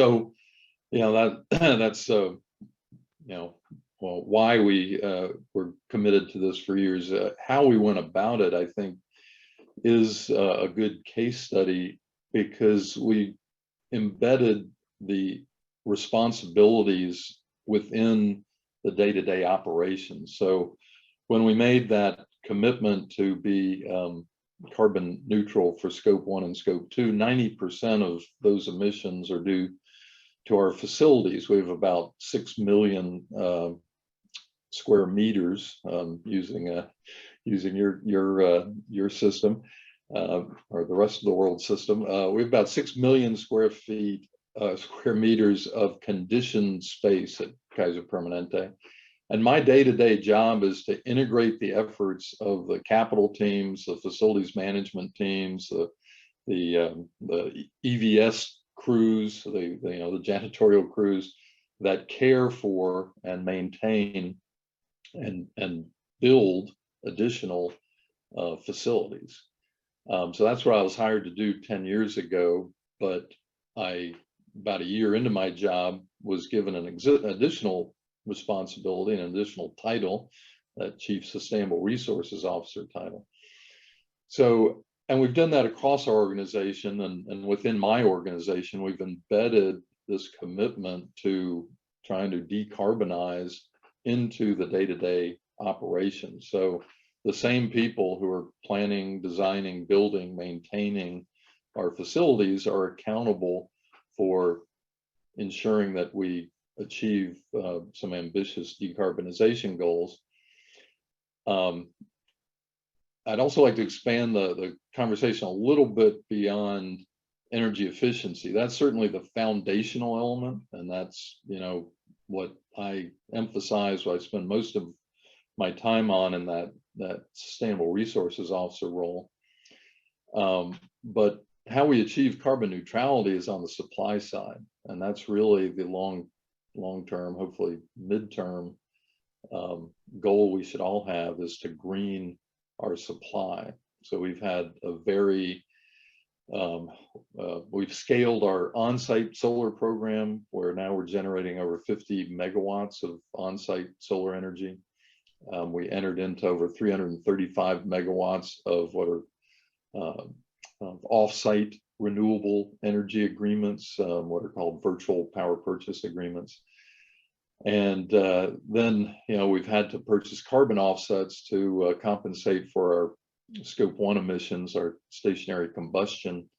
why we were committed to this for years. How we went about it, I think, is a good case study, because we embedded the responsibilities within the day-to-day operations. So when we made that commitment to be carbon neutral for scope 1 and scope 2, 90% of those emissions are due to our facilities. We have about 6 million square meters, using your system, or the rest of the world system. We have about 6 million square meters of conditioned space at Kaiser Permanente. And my day-to-day job is to integrate the efforts of the capital teams, the facilities management teams, the EVS crews, the janitorial crews that care for and maintain and build additional facilities. So that's what I was hired to do 10 years ago, but about a year into my job, was given an additional responsibility, an additional title, that Chief Sustainable Resources Officer title. So, and we've done that across our organization, and within my organization, we've embedded this commitment to trying to decarbonize into the day-to-day operations. So the same people who are planning, designing, building, maintaining our facilities are accountable for ensuring that we achieve some ambitious decarbonization goals. I'd also like to expand the conversation a little bit beyond energy efficiency. That's certainly the foundational element, and that's what I emphasize, what I spend most of my time on in that Sustainable Resources Officer role. But how we achieve carbon neutrality is on the supply side, and that's really the long-term, hopefully midterm goal we should all have, is to green our supply. So we've had a very we've scaled our on-site solar program, where now we're generating over 50 megawatts of on-site solar energy. We entered into over 335 megawatts of what are off-site renewable energy agreements, what are called virtual power purchase agreements. And then, we've had to purchase carbon offsets to compensate for our scope 1 emissions, our stationary combustion.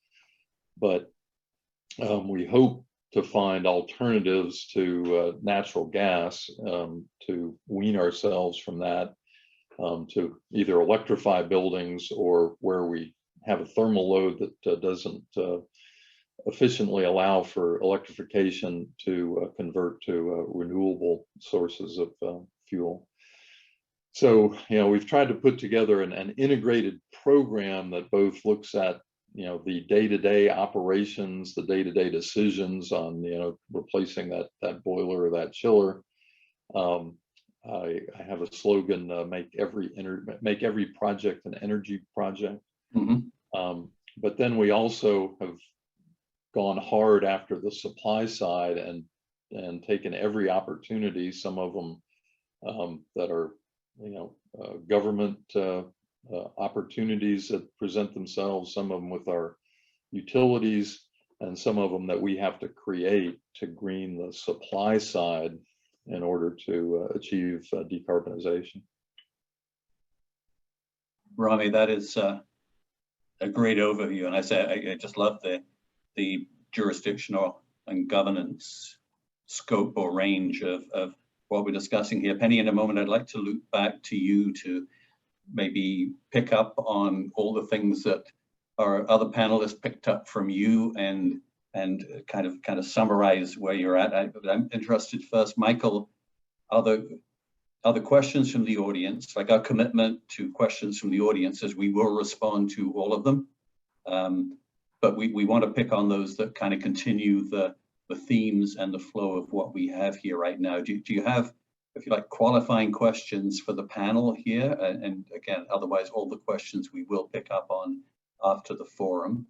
But we hope to find alternatives to natural gas, to wean ourselves from that, to either electrify buildings or where we have a thermal load that doesn't efficiently allow for electrification to convert to renewable sources of fuel. So, we've tried to put together an integrated program that both looks at, the day-to-day operations, the day-to-day decisions on, replacing that boiler or that chiller. I have a slogan, make every project an energy project. Mm-hmm. But then we also have gone hard after the supply side and taken every opportunity, some of them that are, government opportunities that present themselves, some of them with our utilities, and some of them that we have to create to green the supply side in order to achieve decarbonization. Rami, that is a great overview, and I just love the jurisdictional and governance scope or range of what we're discussing here. Penny, in a moment, I'd like to loop back to you to maybe pick up on all the things that our other panelists picked up from you and kind of summarize where you're at. I'm interested first, Michael, are the questions from the audience, like our commitment to questions from the audience, as we will respond to all of them. But we want to pick on those that kind of continue the themes and the flow of what we have here right now. Do you have, if you like, qualifying questions for the panel here? And again, otherwise, all the questions we will pick up on after the forum.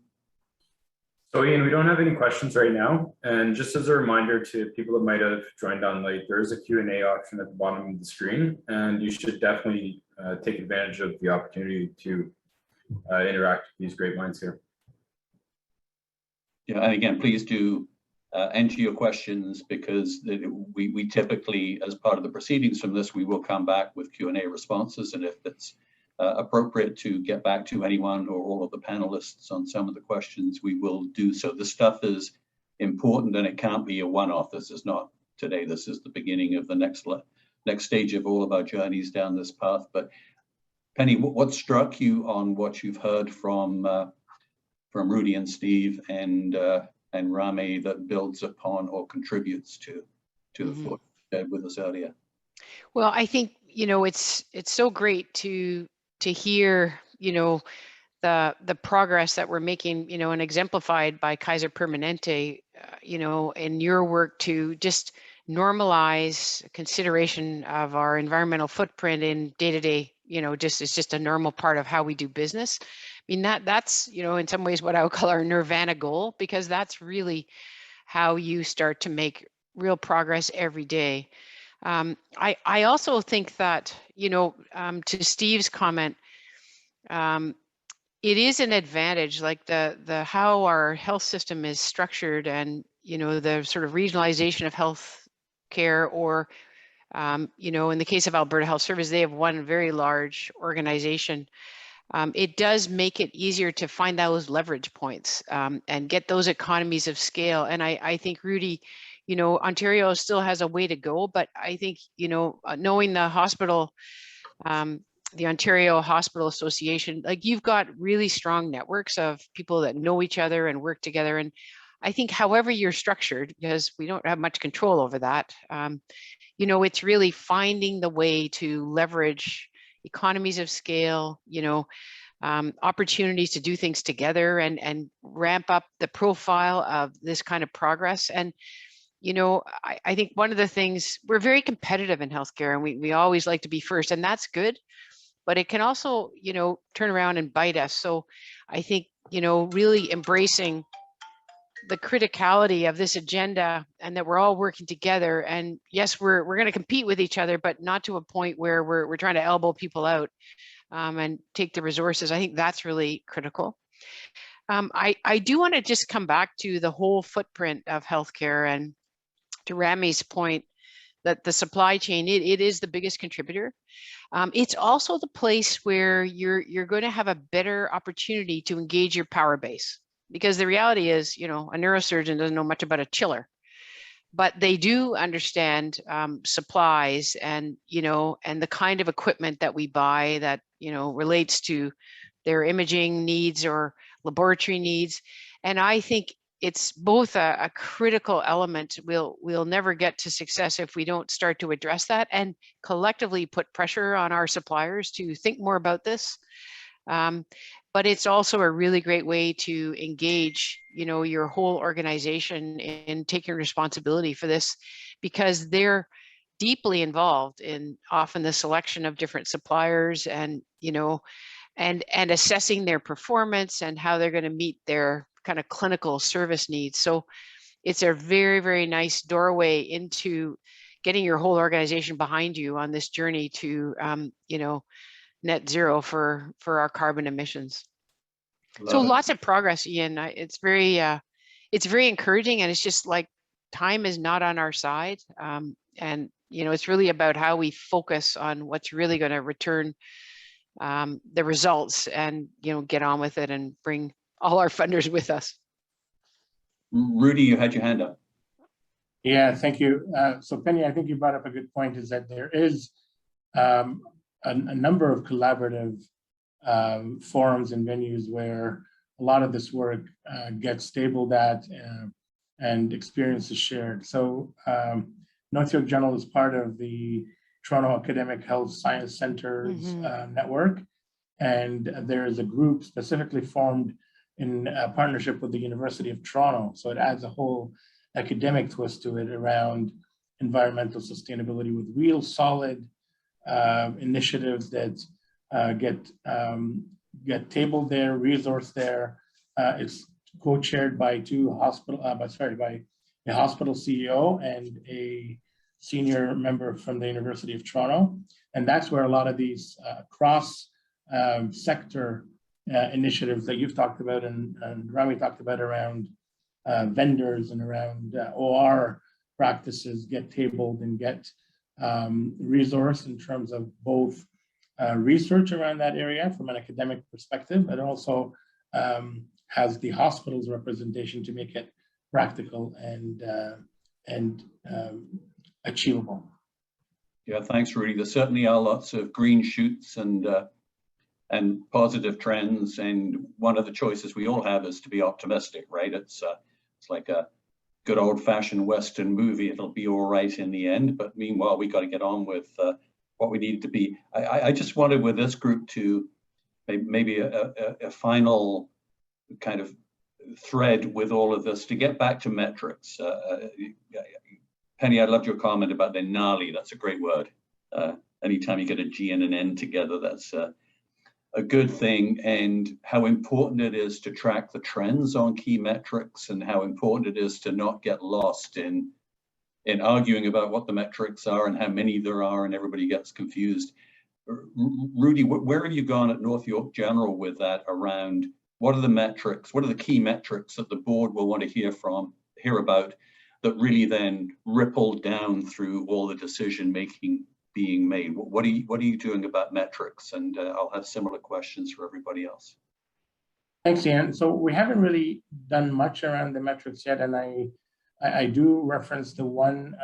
So Ian, we don't have any questions right now. And just as a reminder to people that might have joined on late, there is a Q&A option at the bottom of the screen, and you should definitely take advantage of the opportunity to interact with these great minds here. Yeah, and again, please do enter your questions, because we typically, as part of the proceedings from this, we will come back with Q&A responses, and if it's appropriate to get back to anyone or all of the panelists on some of the questions, we will do so. This stuff is important, and it can't be a one-off. This is not today. This is the beginning of the next stage of all of our journeys down this path. But Penny, what struck you on what you've heard from Rudy and Steve and Rami that builds upon or contributes to the thought shared with us earlier? Well, I think, it's so great to hear, the progress that we're making, and exemplified by Kaiser Permanente, in your work to just normalize consideration of our environmental footprint in day-to-day, it's just a normal part of how we do business. I mean, that's, in some ways what I would call our nirvana goal, because that's really how you start to make real progress every day. I also think that, to Steve's comment, it is an advantage, like the how our health system is structured, and, the sort of regionalization of health care, or, in the case of Alberta Health Services, they have one very large organization. It does make it easier to find those leverage points and get those economies of scale. And I think, Rudy, Ontario still has a way to go, but I think, knowing the hospital, the Ontario Hospital Association, like, you've got really strong networks of people that know each other and work together. And I think however you're structured, because we don't have much control over that, it's really finding the way to leverage economies of scale, opportunities to do things together and ramp up the profile of this kind of progress. And, I think one of the things, we're very competitive in healthcare, and we always like to be first, and that's good, but it can also, turn around and bite us. So I think, really embracing the criticality of this agenda, and that we're all working together. And yes, we're going to compete with each other, but not to a point where we're trying to elbow people out and take the resources. I think that's really critical. I do want to just come back to the whole footprint of healthcare, and to Rami's point that the supply chain, it is the biggest contributor. It's also the place where you're going to have a better opportunity to engage your power base. Because the reality is, a neurosurgeon doesn't know much about a chiller. but they do understand supplies and, and the kind of equipment that we buy that, relates to their imaging needs or laboratory needs. And I think it's both a critical element. We'll never get to success if we don't start to address that and collectively put pressure on our suppliers to think more about this. But it's also a really great way to engage, your whole organization in taking responsibility for this, because they're deeply involved in often the selection of different suppliers and, and assessing their performance and how they're going to meet their kind of clinical service needs. So it's a very, very nice doorway into getting your whole organization behind you on this journey to, net zero for our carbon emissions. So Love it. lots of progress, Ian. It's very encouraging, and it's just like time is not on our side. And, it's really about how we focus on what's really going to return the results and, get on with it and bring all our funders with us. Rudy, you had your hand up. Yeah, thank you. So Penny, I think you brought up a good point, is that there is a number of collaborative forums and venues where a lot of this work gets tabled at and experience is shared. So North York General is part of the Toronto Academic Health Science Centers network. And there is a group specifically formed in partnership with the University of Toronto. So it adds a whole academic twist to it around environmental sustainability with real solid initiatives that get tabled there, resourced there. It's co-chaired by by a hospital CEO and a senior member from the University of Toronto. And that's where a lot of these cross sector initiatives that you've talked about and Rami talked about around vendors and around OR practices get tabled and get resourced in terms of both research around that area from an academic perspective, but also has the hospital's representation to make it practical and achievable. Yeah, thanks, Rudy. There certainly are lots of green shoots and positive trends. And one of the choices we all have is to be optimistic, right? It's like a good old-fashioned Western movie. It'll be all right in the end. But meanwhile, we got to get on with what we need to be. I just wanted with this group to maybe a final kind of thread with all of this to get back to metrics. Penny, I loved your comment about the NALI. That's a great word. Anytime you get a G and an N together, that's a good thing, and how important it is to track the trends on key metrics and how important it is to not get lost in arguing about what the metrics are and how many there are and everybody gets confused. Rudy, where have you gone at North York General with that around what are the metrics, what are the key metrics that the board will want to hear about that really then ripple down through all the decision making being made? What are you doing about metrics? And I'll have similar questions for everybody else. Thanks, Ian. So we haven't really done much around the metrics yet, and I do reference the one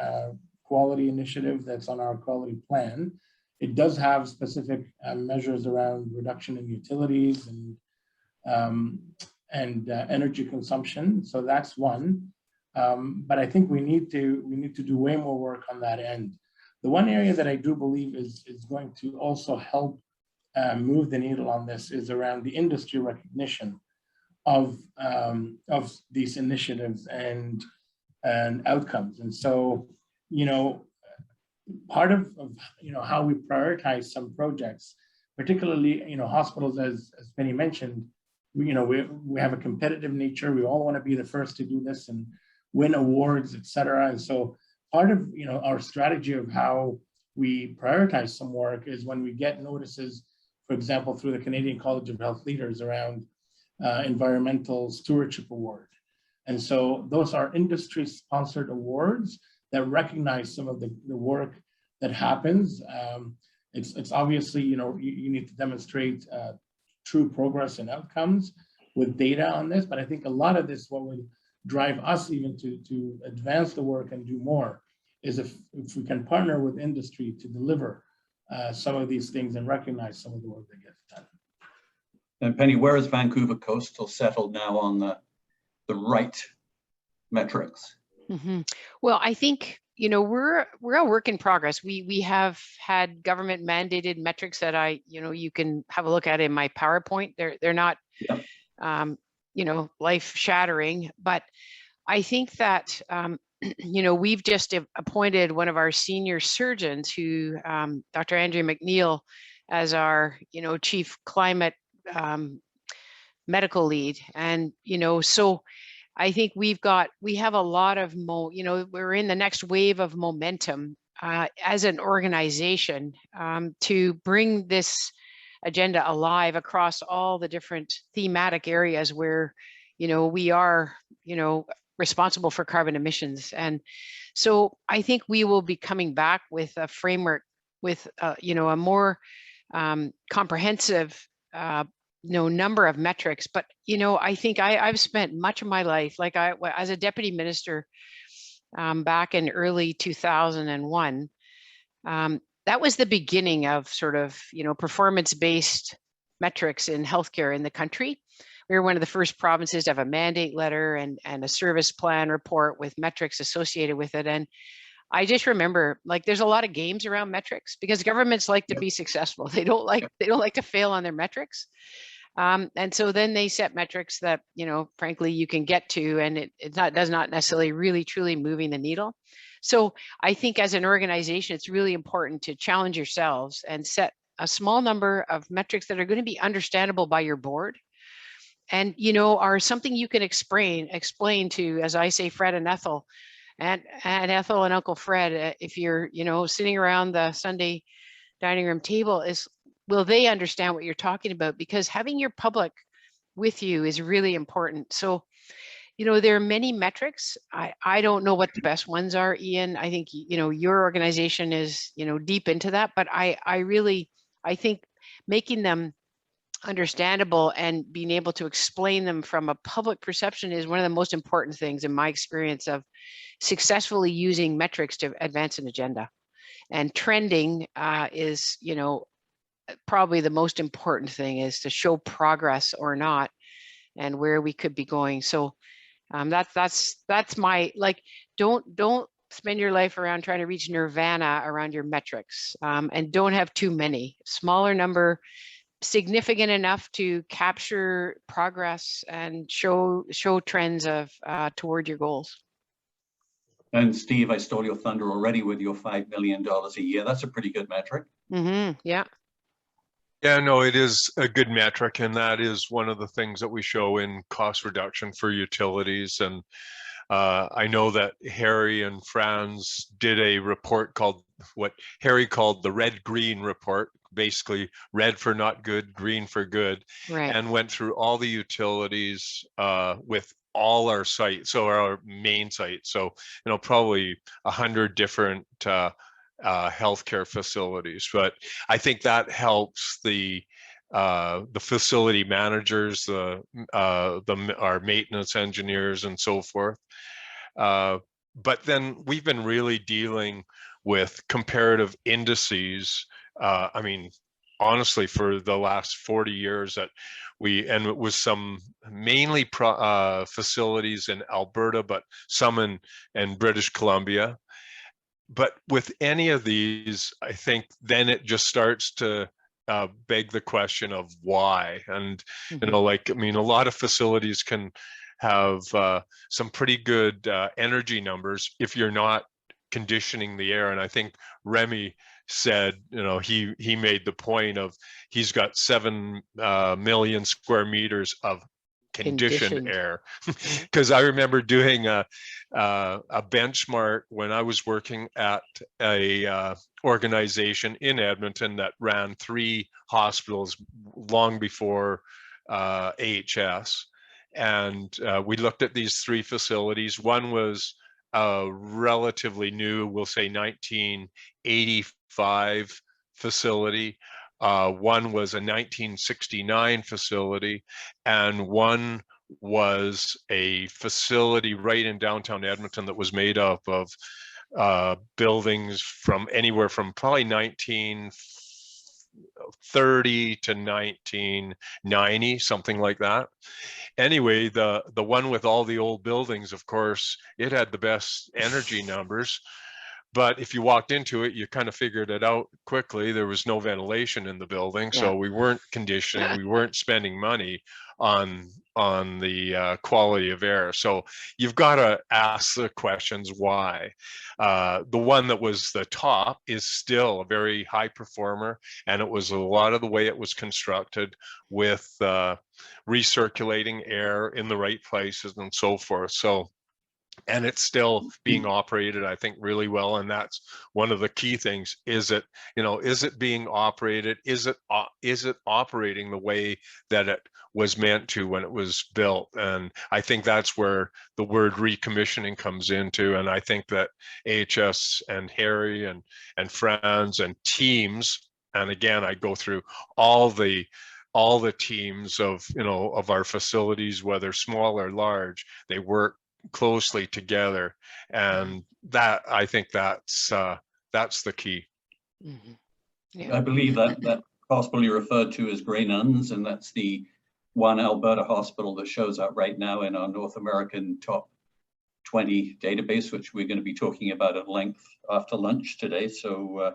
quality initiative that's on our quality plan. It does have specific measures around reduction in utilities and energy consumption. So that's one. But I think we need to do way more work on that end. The one area that I do believe is going to also help move the needle on this is around the industry recognition of these initiatives and outcomes. And so, part of how we prioritize some projects, particularly hospitals, as Penny mentioned, we have a competitive nature. We all want to be the first to do this and win awards, et cetera. And so part of our strategy of how we prioritize some work is when we get notices, for example, through the Canadian College of Health Leaders around Environmental Stewardship Award. And so those are industry-sponsored awards that recognize some of the work that happens. It's obviously, you need to demonstrate true progress and outcomes with data on this, but I think a lot of this, what drive us even to advance the work and do more is if we can partner with industry to deliver some of these things and recognize some of the work that gets done. And Penny, where is Vancouver Coastal settled now on the right metrics? Well, I think, you know, we're a work in progress. We have had government mandated metrics that you can have a look at in my PowerPoint. They're not, you know, life shattering, but I think that, you know, we've just appointed one of our senior surgeons who, Dr. Andrea McNeil, as our, you know, chief climate medical lead. And, you know, so I think we have a lot of, you know, we're in the next wave of momentum as an organization to bring this agenda alive across all the different thematic areas where, you know, we are, you know, responsible for carbon emissions. And so I think we will be coming back with a framework with, you know, a more comprehensive number of metrics. But, you know, I think I've spent much of my life, like as a deputy minister back in early 2001, that was the beginning of sort of, you know, performance-based metrics in healthcare in the country. We were one of the first provinces to have a mandate letter and a service plan report with metrics associated with it. And I just remember, like, there's a lot of games around metrics because governments like to be successful. They don't like to fail on their metrics. And so then they set metrics that, you know, frankly, you can get to, and it does not necessarily really truly moving the needle. So I think as an organization, it's really important to challenge yourselves and set a small number of metrics that are going to be understandable by your board. And, you know, are something you can explain to, as I say, Fred and Ethel, and Ethel and Uncle Fred, if you're, you know, sitting around the Sunday dining room table, will they understand what you're talking about? Because having your public with you is really important. So, you know, there are many metrics. I don't know what the best ones are, Ian. I think, you know, your organization is, you know, deep into that, but I think making them understandable and being able to explain them from a public perception is one of the most important things in my experience of successfully using metrics to advance an agenda. And trending is, you know, probably the most important thing is to show progress or not and where we could be going. So that's my, like, don't spend your life around trying to reach nirvana around your metrics, and don't have too many. Smaller number, significant enough to capture progress and show trends of toward your goals. And Steve, I stole your thunder already with your $5 million a year. That's a pretty good metric. Yeah. Yeah, no, it is a good metric, and that is one of the things that we show in cost reduction for utilities. And I know that Harry and Franz did a report called, what Harry called the red-green report, basically red for not good, green for good, Right. and went through all the utilities with all our sites, so our main site. So, you know, probably 100 different healthcare facilities. But I think that helps the facility managers, our maintenance engineers, and so forth. But then we've been really dealing with comparative indices. I mean, honestly, for the last 40 years and it was some mainly facilities in Alberta, but some in British Columbia. But with any of these, I think then it just starts to beg the question of why. And, you know, like, I mean, a lot of facilities can have some pretty good energy numbers if you're not conditioning the air. And I think Remy said, you know, he made the point of he's got 7 million square meters of conditioned air. Because I remember doing a benchmark when I was working at a organization in Edmonton that ran 3 hospitals long before AHS. And we looked at these 3 facilities. One was relatively new, we'll say 1985 facility. One was a 1969 facility, and one was a facility right in downtown Edmonton that was made up of buildings from anywhere from probably 1930 to 1990, something like that. Anyway, the one with all the old buildings, of course, it had the best energy numbers. But if you walked into it, you kind of figured it out quickly. There was no ventilation in the building, so we weren't conditioning, we weren't spending money on the quality of air. So you've got to ask the questions why. The one that was the top is still a very high performer, and it was a lot of the way it was constructed with recirculating air in the right places and so forth. So, and it's still being operated, I think, really well. And that's one of the key things. Is it, is it being operated? Is it operating the way that it was meant to when it was built? And I think that's where the word recommissioning comes into. And I think that AHS and Harry and Franz and teams, and again, I go through all the teams of, of our facilities, whether small or large, they work closely together, and that, I think that's the key. Mm-hmm. Yeah. I believe that hospital you referred to is Grey Nuns, and that's the one Alberta hospital that shows up right now in our North American top 20 database, which we're going to be talking about at length after lunch today. So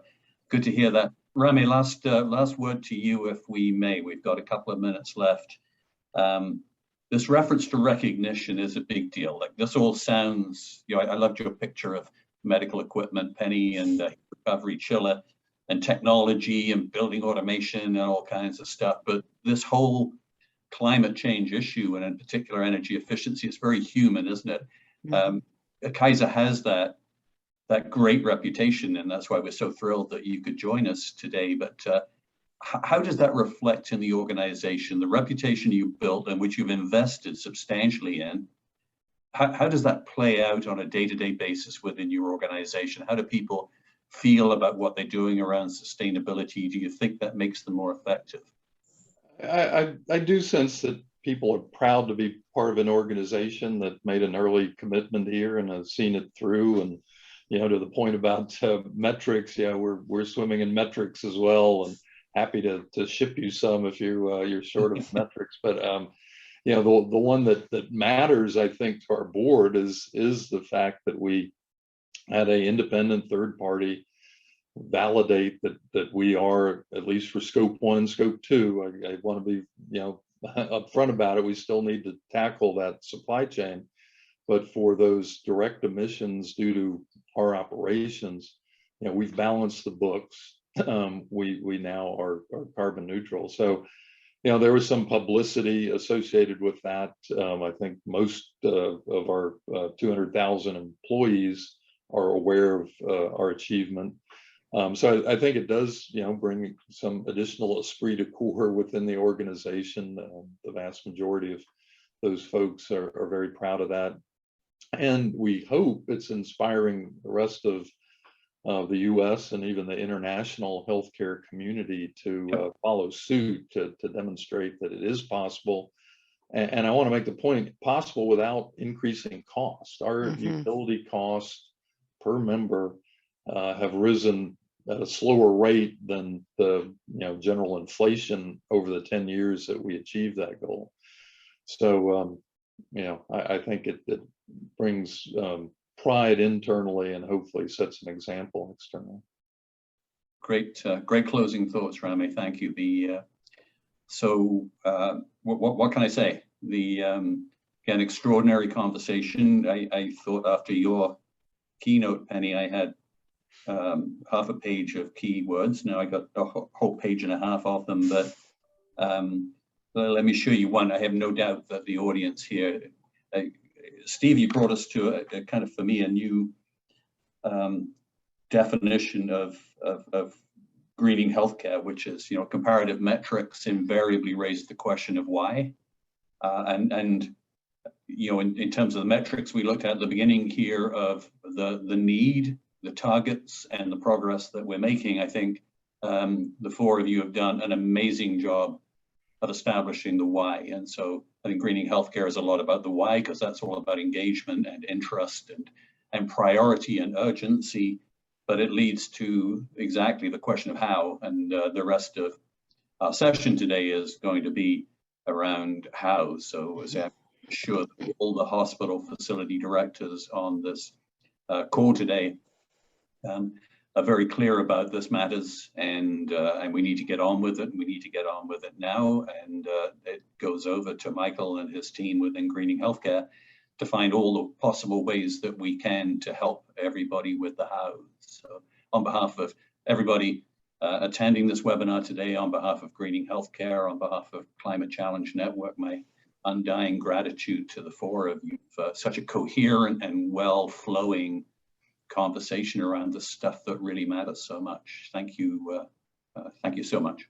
good to hear that. Rami, last word to you, if we may. We've got a couple of minutes left. This reference to recognition is a big deal. Like, this all sounds, I loved your picture of medical equipment, Penny, and recovery chiller, and technology and building automation and all kinds of stuff. But this whole climate change issue, and in particular energy efficiency, it's very human, isn't it? Mm-hmm. Kaiser has that great reputation, and that's why we're so thrilled that you could join us today. But how does that reflect in the organization, the reputation you've built and which you've invested substantially in? How does that play out on a day-to-day basis within your organization? How do people feel about what they're doing around sustainability? Do you think that makes them more effective? I do sense that people are proud to be part of an organization that made an early commitment here and has seen it through. And to the point about metrics, we're swimming in metrics as well, and happy to ship you some if you're short of metrics. But the one that matters, I think, to our board is the fact that we had an independent third party validate that we are, at least for scope 1 and scope 2. I want to be upfront about it. We still need to tackle that supply chain, but for those direct emissions due to our operations, we've balanced the books. We now are carbon neutral. So, there was some publicity associated with that. I think most of our 200,000 employees are aware of our achievement. So I think it does, bring some additional esprit de corps within the organization. The vast majority of those folks are very proud of that. And we hope it's inspiring the rest of the U.S. and even the international healthcare community to follow suit, to demonstrate that it is possible. And I want to make the point, possible without increasing cost. Our utility costs per member have risen at a slower rate than the general inflation over the 10 years that we achieved that goal. So I think it brings pride internally and hopefully sets an example externally. Great closing thoughts, Rami. Thank you. What can I say? Again, extraordinary conversation. I thought after your keynote, Penny, I had half a page of keywords. Now I got a whole page and a half of them, but let me show you one. I have no doubt that the audience here, Steve, you brought us to a kind of, for me, a new definition of greening healthcare, which is, comparative metrics invariably raise the question of why. In terms of the metrics we looked at the beginning here of the need, the targets, and the progress that we're making, I think the four of you have done an amazing job of establishing the why. And so I think greening healthcare is a lot about the why, because that's all about engagement and interest and priority and urgency. But it leads to exactly the question of how. And the rest of our session today is going to be around how. So as I'm sure that all the hospital facility directors on this call today are very clear about this matters, and we need to get on with it. We need to get on with it now, and it goes over to Michael and his team within Greening Healthcare to find all the possible ways that we can to help everybody with the how. So on behalf of everybody attending this webinar today, on behalf of Greening Healthcare, on behalf of Climate Challenge Network, my undying gratitude to the four of you for such a coherent and well-flowing conversation around the stuff that really matters so much. Thank you so much.